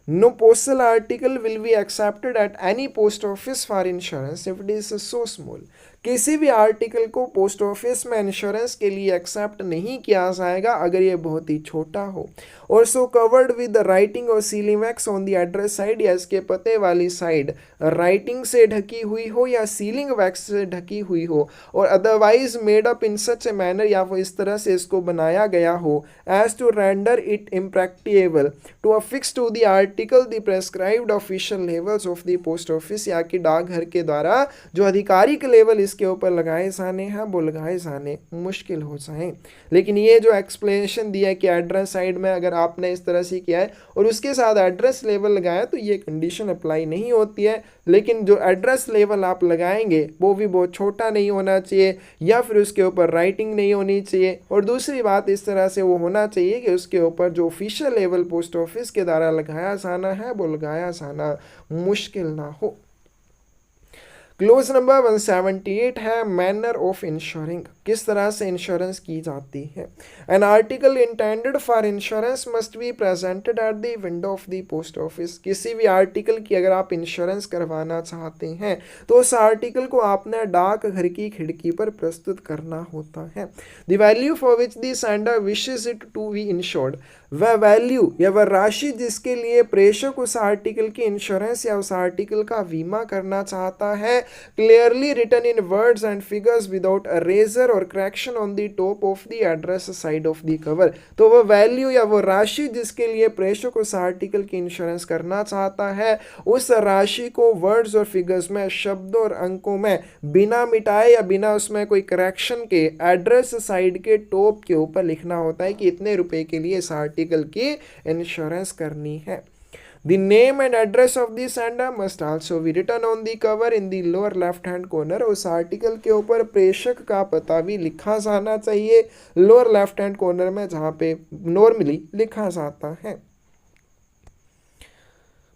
No postal article will be accepted at any post office for insurance if it is so small. किसी भी आर्टिकल को पोस्ट ऑफिस में इंश्योरेंस के लिए एक्सेप्ट नहीं किया जाएगा अगर ये बहुत ही छोटा हो। और सो कवर्ड विद राइटिंग और sealing wax on the address side, या इसके पते वाली साइड राइटिंग से ढकी हुई हो या सीलिंग वैक्स से ढकी हुई हो, और otherwise made up in such a manner, या वो इस तरह से इसको बनाया गया हो as to render it impracticable to affix to the article the prescribed official labels of the post office, या कि डाकघर के द्वारा जो आधिकारिक लेवल इसके ऊपर लगाए जाने हैं वो लगाए जाने मुश्किल हो जाएं। लेकिन ये जो एक्सप्लेनेशन दिया है कि एड्रेस साइड में अगर आपने इस तरह से किया है और उसके साथ एड्रेस लेवल लगाया तो ये कंडीशन अप्लाई नहीं होती है। लेकिन जो एड्रेस लेवल आप लगाएंगे वो भी बहुत छोटा नहीं होना चाहिए, या फिर उसके ऊपर राइटिंग नहीं होनी चाहिए। और दूसरी बात, इस तरह से वो होना चाहिए कि उसके ऊपर जो ऑफिशियल लेवल पोस्ट ऑफिस के द्वारा लगाया जाना है वो लगाया जाना मुश्किल ना हो। क्लोज नंबर 178 है मैनर ऑफ इंश्योरिंग, किस तरह से इंश्योरेंस की जाती है। An article intended for insurance must be presented at the window of the post office. किसी भी आर्टिकल की अगर आप इंश्योरेंस करवाना चाहते हैं तो उस आर्टिकल को आपने डाकघर की खिड़की पर प्रस्तुत करना होता है। The value for which the sender wishes it to be insured, वह वैल्यू या वह राशि जिसके लिए प्रेषक उस आर्टिकल की इंश्योरेंस या उस आर्टिकल का बीमा करना चाहता है, clearly written in words and figures without erasure or correction on the top of the address side of the cover. तो वह वैल्यू या वो राशि जिसके लिए प्रेषक उस आर्टिकल की इंश्योरेंस करना चाहता है, उस राशि को वर्ड्स और फिगर्स में, शब्दों और अंकों में बिना मिटाए या बिना उसमें कोई करेक्शन के एड्रेस साइड के टॉप के ऊपर लिखना होता है कि इतने रुपए के लिए इस आर्टिकल की इंश्योरेंस करनी है। The name and address of the sender must also be written on the cover in the lower left hand corner। उस आर्टिकल के ऊपर प्रेषक का पता भी लिखा जाना चाहिए लोअर लेफ्ट हैंड कॉर्नर में, जहाँ पे नॉर्मली लिखा जाता है।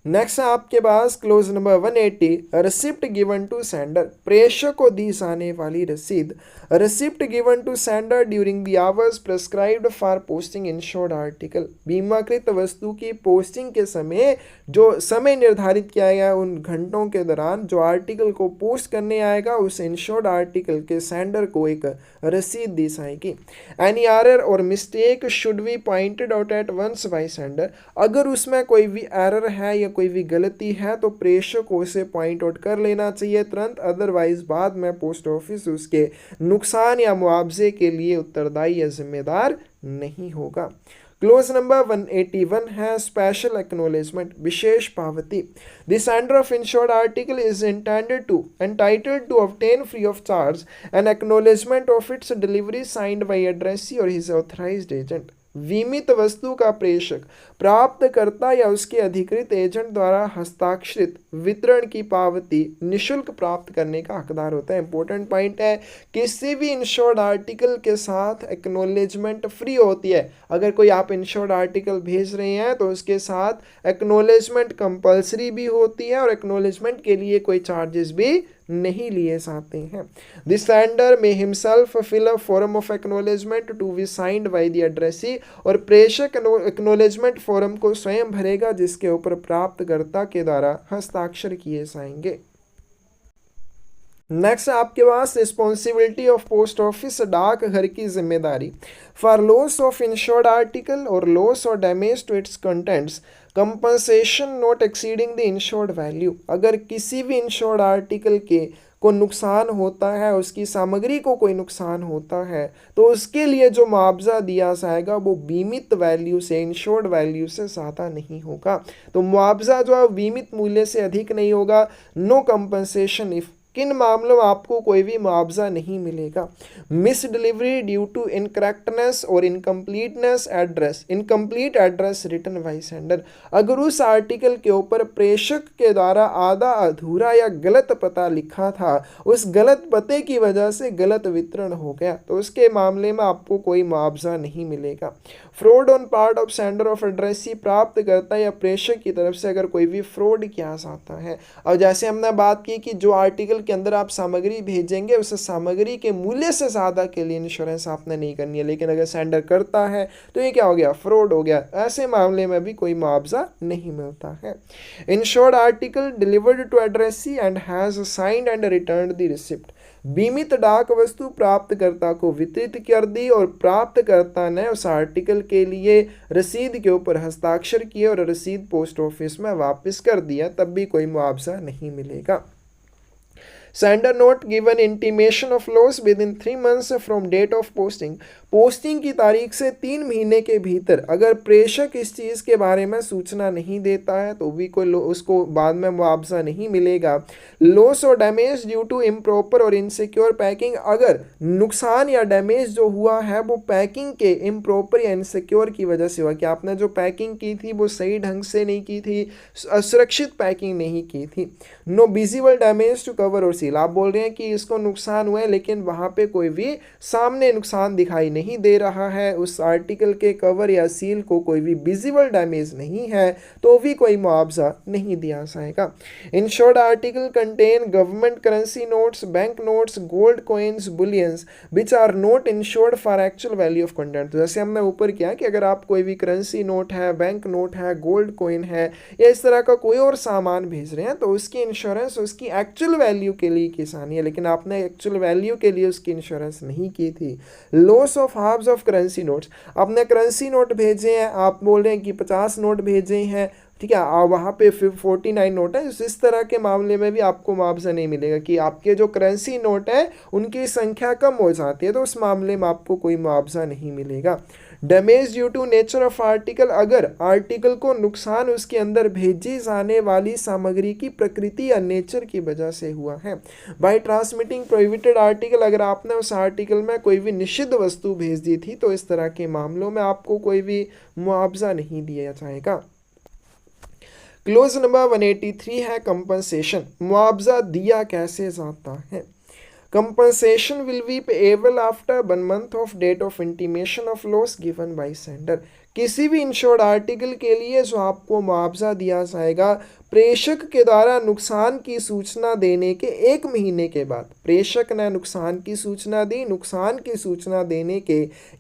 नेक्स्ट है आपके पास clause number 180, receipt given to sender, प्रेषक को दी जाने वाली रसीद। Receipt given to sender during the hours prescribed for posting insured article, बीमाकृत वस्तु की पोस्टिंग के समय जो समय निर्धारित किया गया उन घंटों के दौरान जो आर्टिकल को पोस्ट करने आएगा उस इंश्योर्ड आर्टिकल के सेंडर को एक रसीद दी जाएगी। एनी एरर और mistake should be pointed out at once by sender, अगर उसमें कोई भी एरर है या कोई भी गलती है तो प्रेषक को उसे पॉइंट आउट कर लेना चाहिए तुरंत, अदरवाइज बाद में पोस्ट ऑफिस उसके नुकसान या मुआवजे के लिए उत्तरदायी या जिम्मेदार नहीं होगा। क्लोज नंबर 181 है स्पेशल एक्नॉलेजमेंट, विशेष पावती। The sender of insured article is entitled to obtain free of charge an acknowledgement of its delivery signed by addressee or his authorized agent। बीमित वस्तु का प्रेषक प्राप्तकर्ता या उसके अधिकृत एजेंट द्वारा हस्ताक्षरित वितरण की पावती निशुल्क प्राप्त करने का हकदार होता है। इंपॉर्टेंट पॉइंट है, किसी भी इंश्योर्ड आर्टिकल के साथ एक्नॉलेजमेंट फ्री होती है। अगर कोई आप इंश्योर्ड आर्टिकल भेज रहे हैं तो उसके साथ एक्नॉलेजमेंट कंपलसरी भी होती है और एक्नॉलेजमेंट के लिए कोई चार्जेस भी नहीं लिए जाते हैं। The sender may himself fill a form of acknowledgement to be signed by the addressee, और प्रेषक एक्नॉलेजमेंट फॉर्म को स्वयं भरेगा जिसके ऊपर प्राप्तकर्ता के द्वारा हस्ताक्षर किए जाएंगे। नेक्स्ट आपके पास रिस्पॉन्सिबिलिटी ऑफ पोस्ट ऑफिस, डाकघर की जिम्मेदारी। For loss of insured article और लॉस और damage to its contents compensation not exceeding the insured value, अगर किसी भी इंश्योर्ड आर्टिकल के को नुकसान होता है, उसकी सामग्री को कोई नुकसान होता है तो उसके लिए जो मुआवजा दिया जाएगा वो बीमित वैल्यू से, इंश्योर्ड वैल्यू से ज़्यादा नहीं होगा। तो मुआवजा जो है बीमित मूल्य से अधिक नहीं होगा। नो कंपनसेशन इफ, किन मामलों में आपको कोई भी मुआवजा नहीं मिलेगा। Misdelivery due to incorrectness और incompleteness address, incomplete address written by sender, अगर उस आर्टिकल के ऊपर प्रेषक के द्वारा आधा अधूरा या गलत पता लिखा था, उस गलत पते की वजह से गलत वितरण हो गया तो उसके मामले में आपको कोई मुआवजा नहीं मिलेगा। Fraud on part of sender of addressee, प्राप्त करता या प्रेषक की तरफ से अगर कोई भी फ्रॉड किया जाता है। और जैसे हमने बात की कि जो आर्टिकल के अंदर आप सामग्री भेजेंगे उस सामग्री के मूल्य से ज़्यादा के लिए इंश्योरेंस आपने नहीं करनी है, लेकिन अगर सेंडर करता है तो ये क्या हो गया, फ्रॉड हो गया। ऐसे मामले में भी कोई मुआवजा नहीं मिलता है। Insured article delivered to addressee and has signed and returned the receipt, बीमित डाक वस्तु प्राप्तकर्ता को वितरित कर दी और प्राप्तकर्ता ने उस आर्टिकल के लिए रसीद के ऊपर हस्ताक्षर किए और रसीद पोस्ट ऑफिस में वापस कर दिया, तब भी कोई मुआवजा नहीं मिलेगा। Sender not given intimation of loss within 3 months from date of posting, posting की तारीख से 3 महीने के भीतर अगर प्रेषक इस चीज़ के बारे में सूचना नहीं देता है तो भी कोई उसको बाद में मुआवजा नहीं मिलेगा। लॉस और डैमेज ड्यू टू इम्प्रॉपर और इनसिक्योर पैकिंग, अगर नुकसान या डैमेज जो हुआ है वो पैकिंग के इम्प्रॉपर या इनसिक्योर की वजह से हुआ कि आपने जो पैकिंग की थी वो सही ढंग से नहीं की थी, असुरक्षित पैकिंग नहीं की थी। No visible damage to cover और सील, आप बोल रहे हैं कि इसको नुकसान हुआ है लेकिन वहाँ पे कोई भी सामने नुकसान दिखाई नहीं दे रहा है, उस आर्टिकल के कवर या सील को कोई भी विजिबल डैमेज नहीं है तो भी कोई मुआवजा नहीं दिया जाएगा। Insured article contain government currency notes, bank notes, gold coins, bullions which are not insured for actual value of content. तो जैसे हमने ऊपर किया कि अगर आप कोई भी करेंसी नोट है, बैंक नोट है, गोल्ड कॉइन है या इस तरह का कोई और सामान भेज रहे हैं तो उसकी इंश्योरेंस उसकी एक्चुअल वैल्यू के लिए किसानी है, लेकिन आपने एक्चुअल वैल्यू के लिए उसकी इंश्योरेंस नहीं की थी। Loss of halves of currency notes, आपने करेंसी नोट भेजे हैं, आप बोल रहे हैं कि 50 नोट भेजे हैं, ठीक है, वहाँ पे 49 नोट है, इस तरह के मामले में भी आपको मुआवजा नहीं मिलेगा कि आपके जो करेंसी नोट है उनकी संख्या कम हो जाती है तो उस मामले में आपको कोई मुआवजा नहीं मिलेगा। Damage due to nature of article, अगर आर्टिकल को नुकसान उसके अंदर भेजी जाने वाली सामग्री की प्रकृति या नेचर की वजह से हुआ है। बाय ट्रांसमिटिंग प्रोहिबिटेड आर्टिकल, अगर आपने उस आर्टिकल में कोई भी निषिद्ध वस्तु भेज दी थी तो इस तरह के मामलों में आपको कोई भी मुआवजा नहीं दिया जाएगा। क्लोज नंबर 183 है कंपनसेशन। मुआवजा दिया कैसे जाता है? Compensation will be payable after 1 month of date of intimation of loss given by sender। किसी भी इंश्योर्ड आर्टिकल के लिए जो आपको मुआवजा दिया जाएगा प्रेषक के द्वारा नुकसान की सूचना देने के 1 महीने के बाद, प्रेषक ने नुकसान की सूचना दी, नुकसान की सूचना देने के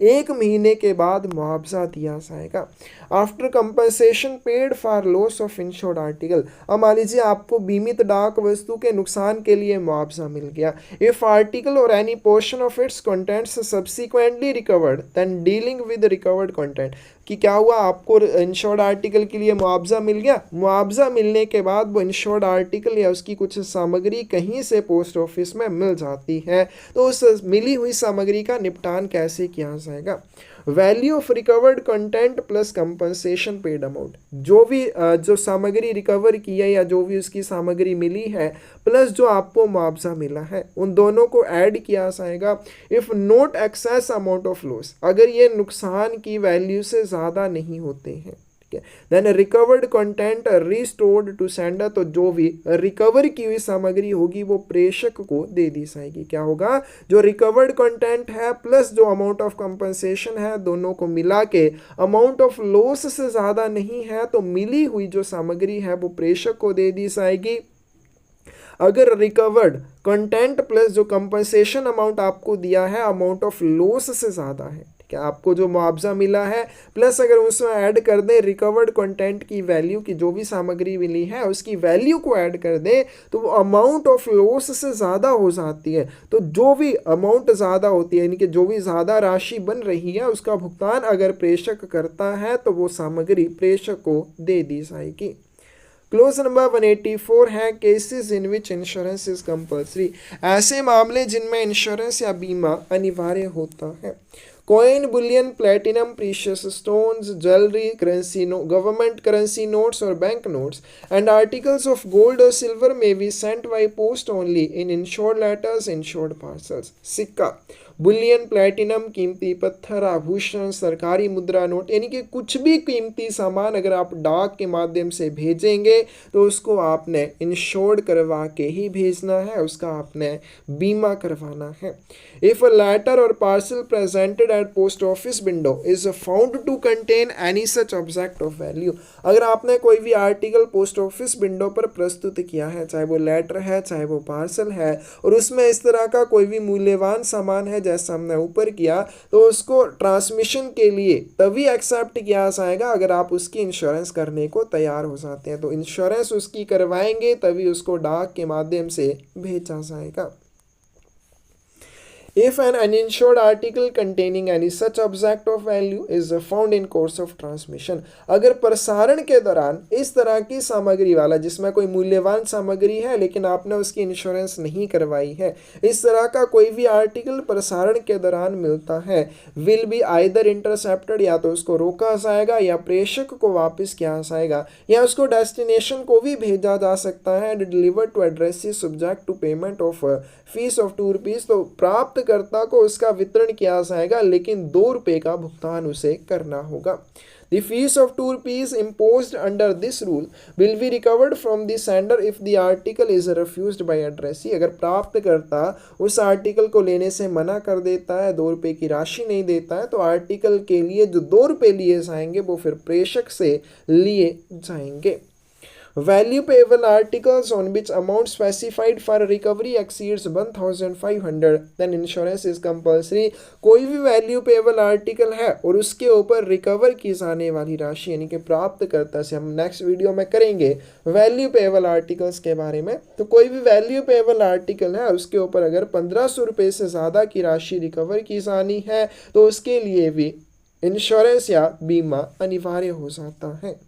1 महीने के बाद मुआवजा दिया जाएगा। After compensation paid for loss of insured article, अब मान लीजिए आपको बीमित डाक वस्तु के नुकसान के लिए मुआवजा मिल गया। इफ आर्टिकल और any portion of its contents subsequently recovered then dealing with recovered content, कि क्या हुआ, आपको इंश्योर्ड आर्टिकल के लिए मुआवजा मिल गया, मुआवजा मिलने के बाद वो इंश्योर्ड आर्टिकल या उसकी कुछ सामग्री कहीं से पोस्ट ऑफिस में मिल जाती है, तो उस मिली हुई सामग्री का निपटान कैसे किया जाएगा? Value of recovered content plus compensation paid amount, जो भी जो सामग्री रिकवर की है या जो भी उसकी सामग्री मिली है प्लस जो आपको मुआवजा मिला है, उन दोनों को ऐड किया जाएगा। If not excess amount of loss, अगर ये नुकसान की वैल्यू से ज़्यादा नहीं होते हैं, then recovered content restored to sender, तो जो भी रिकवर की हुई सामग्री होगी वो प्रेषक को दे दी जाएगी। क्या होगा, जो रिकवर्ड कंटेंट है प्लस जो अमाउंट ऑफ कंपनसेशन है दोनों को मिला के अमाउंट ऑफ लॉस से ज़्यादा नहीं है तो मिली हुई जो सामग्री है वो प्रेषक को दे दी जाएगी। अगर रिकवर्ड कंटेंट प्लस जो कंपनसेशन अमाउंट आपको दिया है अमाउंट ऑफ लॉस से ज़्यादा है, क्या आपको जो मुआवजा मिला है प्लस अगर उसमें ऐड कर दें रिकवर्ड कंटेंट की वैल्यू की, जो भी सामग्री मिली है उसकी वैल्यू को ऐड कर दें तो वो अमाउंट ऑफ लॉस से ज़्यादा हो जाती है। तो जो भी अमाउंट ज़्यादा होती है यानी कि जो भी ज़्यादा राशि बन रही है उसका भुगतान अगर प्रेषक करता है तो वो सामग्री प्रेषक को दे दी जाएगी। क्लोज नंबर 184 है cases in which insurance is compulsory, ऐसे मामले जिनमें इंश्योरेंस या बीमा अनिवार्य होता है। Coin, bullion, platinum, precious stones, jewelry, currency, government currency notes or bank notes, and articles of gold or silver may be sent by post only in insured letters, insured parcels। सिक्का, बुलियन, प्लेटिनम, कीमती पत्थर, आभूषण, सरकारी मुद्रा नोट, यानी कि कुछ भी कीमती सामान अगर आप डाक के माध्यम से भेजेंगे तो उसको आपने इंश्योर्ड करवा के ही भेजना है, उसका आपने बीमा करवाना है। इफ अ लेटर और parcel presented at post office window is found to contain any such object of value, अगर आपने कोई भी आर्टिकल पोस्ट ऑफिस विंडो पर प्रस्तुत किया है, चाहे वो लेटर है चाहे वो पार्सल है, और उसमें इस तरह का कोई भी मूल्यवान सामान है जैसा हमने ऊपर किया, तो उसको ट्रांसमिशन के लिए तभी एक्सेप्ट किया जाएगा अगर आप उसकी इंश्योरेंस करने को तैयार हो जाते हैं। तो इंश्योरेंस उसकी करवाएंगे तभी उसको डाक के माध्यम से भेजा जाएगा। If an uninsured article containing any such object of value is found in course of transmission, अगर प्रसारण के दौरान इस तरह की सामग्री वाला जिसमें कोई मूल्यवान सामग्री है लेकिन आपने उसकी इंश्योरेंस नहीं करवाई है, इस तरह का कोई भी आर्टिकल प्रसारण के दौरान मिलता है, विल बी आइदर इंटरसेप्टेड, या तो उसको रोका जाएगा या प्रेषक को वापस किया जाएगा या उसको डेस्टिनेशन को भी भेजा जा सकता है। Deliver to address subject to payment of fee of 2 rupees, तो प्राप्तकर्ता को उसका वितरण किया जाएगा लेकिन 2 रुपये का भुगतान उसे करना होगा। The fees of 2 rupees imposed under this rule will be recovered from the sender if the article is refused by addressee, अगर प्राप्तकर्ता उस आर्टिकल को लेने से मना कर देता है, 2 रुपये की राशि नहीं देता है, तो आर्टिकल के लिए जो 2 रुपये लिए जाएंगे वो फिर प्रेषक से लिए जाएंगे। Value payable articles on which amount specified for recovery exceeds 1500 then insurance is compulsory। कोई भी वैल्यू पेएबल आर्टिकल है और उसके ऊपर रिकवर की जाने वाली राशि यानी कि प्राप्तकर्ता से, हम नेक्स्ट वीडियो में करेंगे वैल्यू पेएबल आर्टिकल्स के बारे में, तो कोई भी वैल्यू पेएबल आर्टिकल है उसके ऊपर अगर 1500 रुपये से ज़्यादा की राशि रिकवर की जानी है तो उसके लिए भी इंश्योरेंस या बीमा अनिवार्य हो जाता है।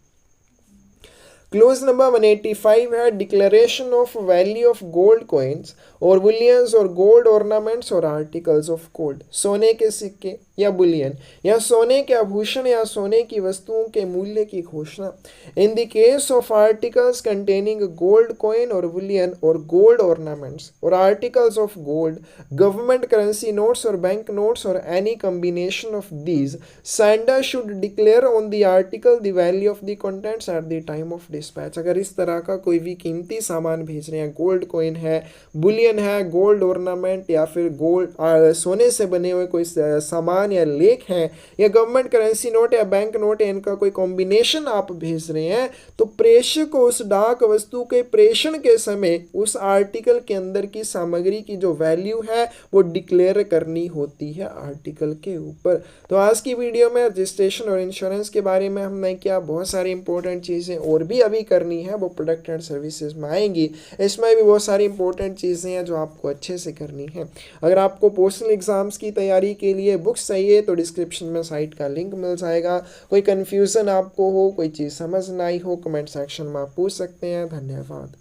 क्लोज नंबर 185 है declaration of value of gold coins और बुलियंस और गोल्ड ऑर्नामेंट्स और आर्टिकल्स ऑफ गोल्ड, सोने के सिक्के, या बुलियन या सोने के आभूषण या सोने की वस्तुओं के मूल्य की घोषणा। In the case of articles containing gold coin और बुलियन और गोल्ड ऑर्नामेंट्स और articles of gold, government currency notes और बैंक नोट्स और any combination of these, sender should declare on the article the value of the contents at the time of dispatch. अगर इस तरह का कोई भी कीमती सामान भेज रहे हैं, गोल्ड कॉइन है, बुलियन है, गोल्ड ऑर्नामेंट या फिर गोल्ड सोने से बने हुए कोई सामान या लेख हैं या गवर्नमेंट करेंसी नोट या बैंक नोट या इनका कोई कॉम्बिनेशन आप भेज रहे हैं, तो प्रेषक को उस डाक वस्तु के प्रेषण के समय उस आर्टिकल के अंदर की सामग्री की जो वैल्यू है वो डिक्लेयर करनी होती है आर्टिकल के ऊपर। तो आज की वीडियो में रजिस्ट्रेशन और इंश्योरेंस के बारे में हमने किया, बहुत सारी इंपॉर्टेंट चीज़ें और भी अभी करनी है, वो प्रोडक्ट एंड सर्विसेज में आएंगी। इसमें भी बहुत सारी इंपॉर्टेंट चीज़ें हैं जो आपको अच्छे से करनी है। अगर आपको पोस्टल एग्जाम्स की तैयारी के लिए बुक्स चाहिए तो डिस्क्रिप्शन में साइट का लिंक मिल जाएगा। कोई कन्फ्यूज़न आपको हो, कोई चीज़ समझ ना आई हो, कमेंट सेक्शन में आप पूछ सकते हैं। धन्यवाद।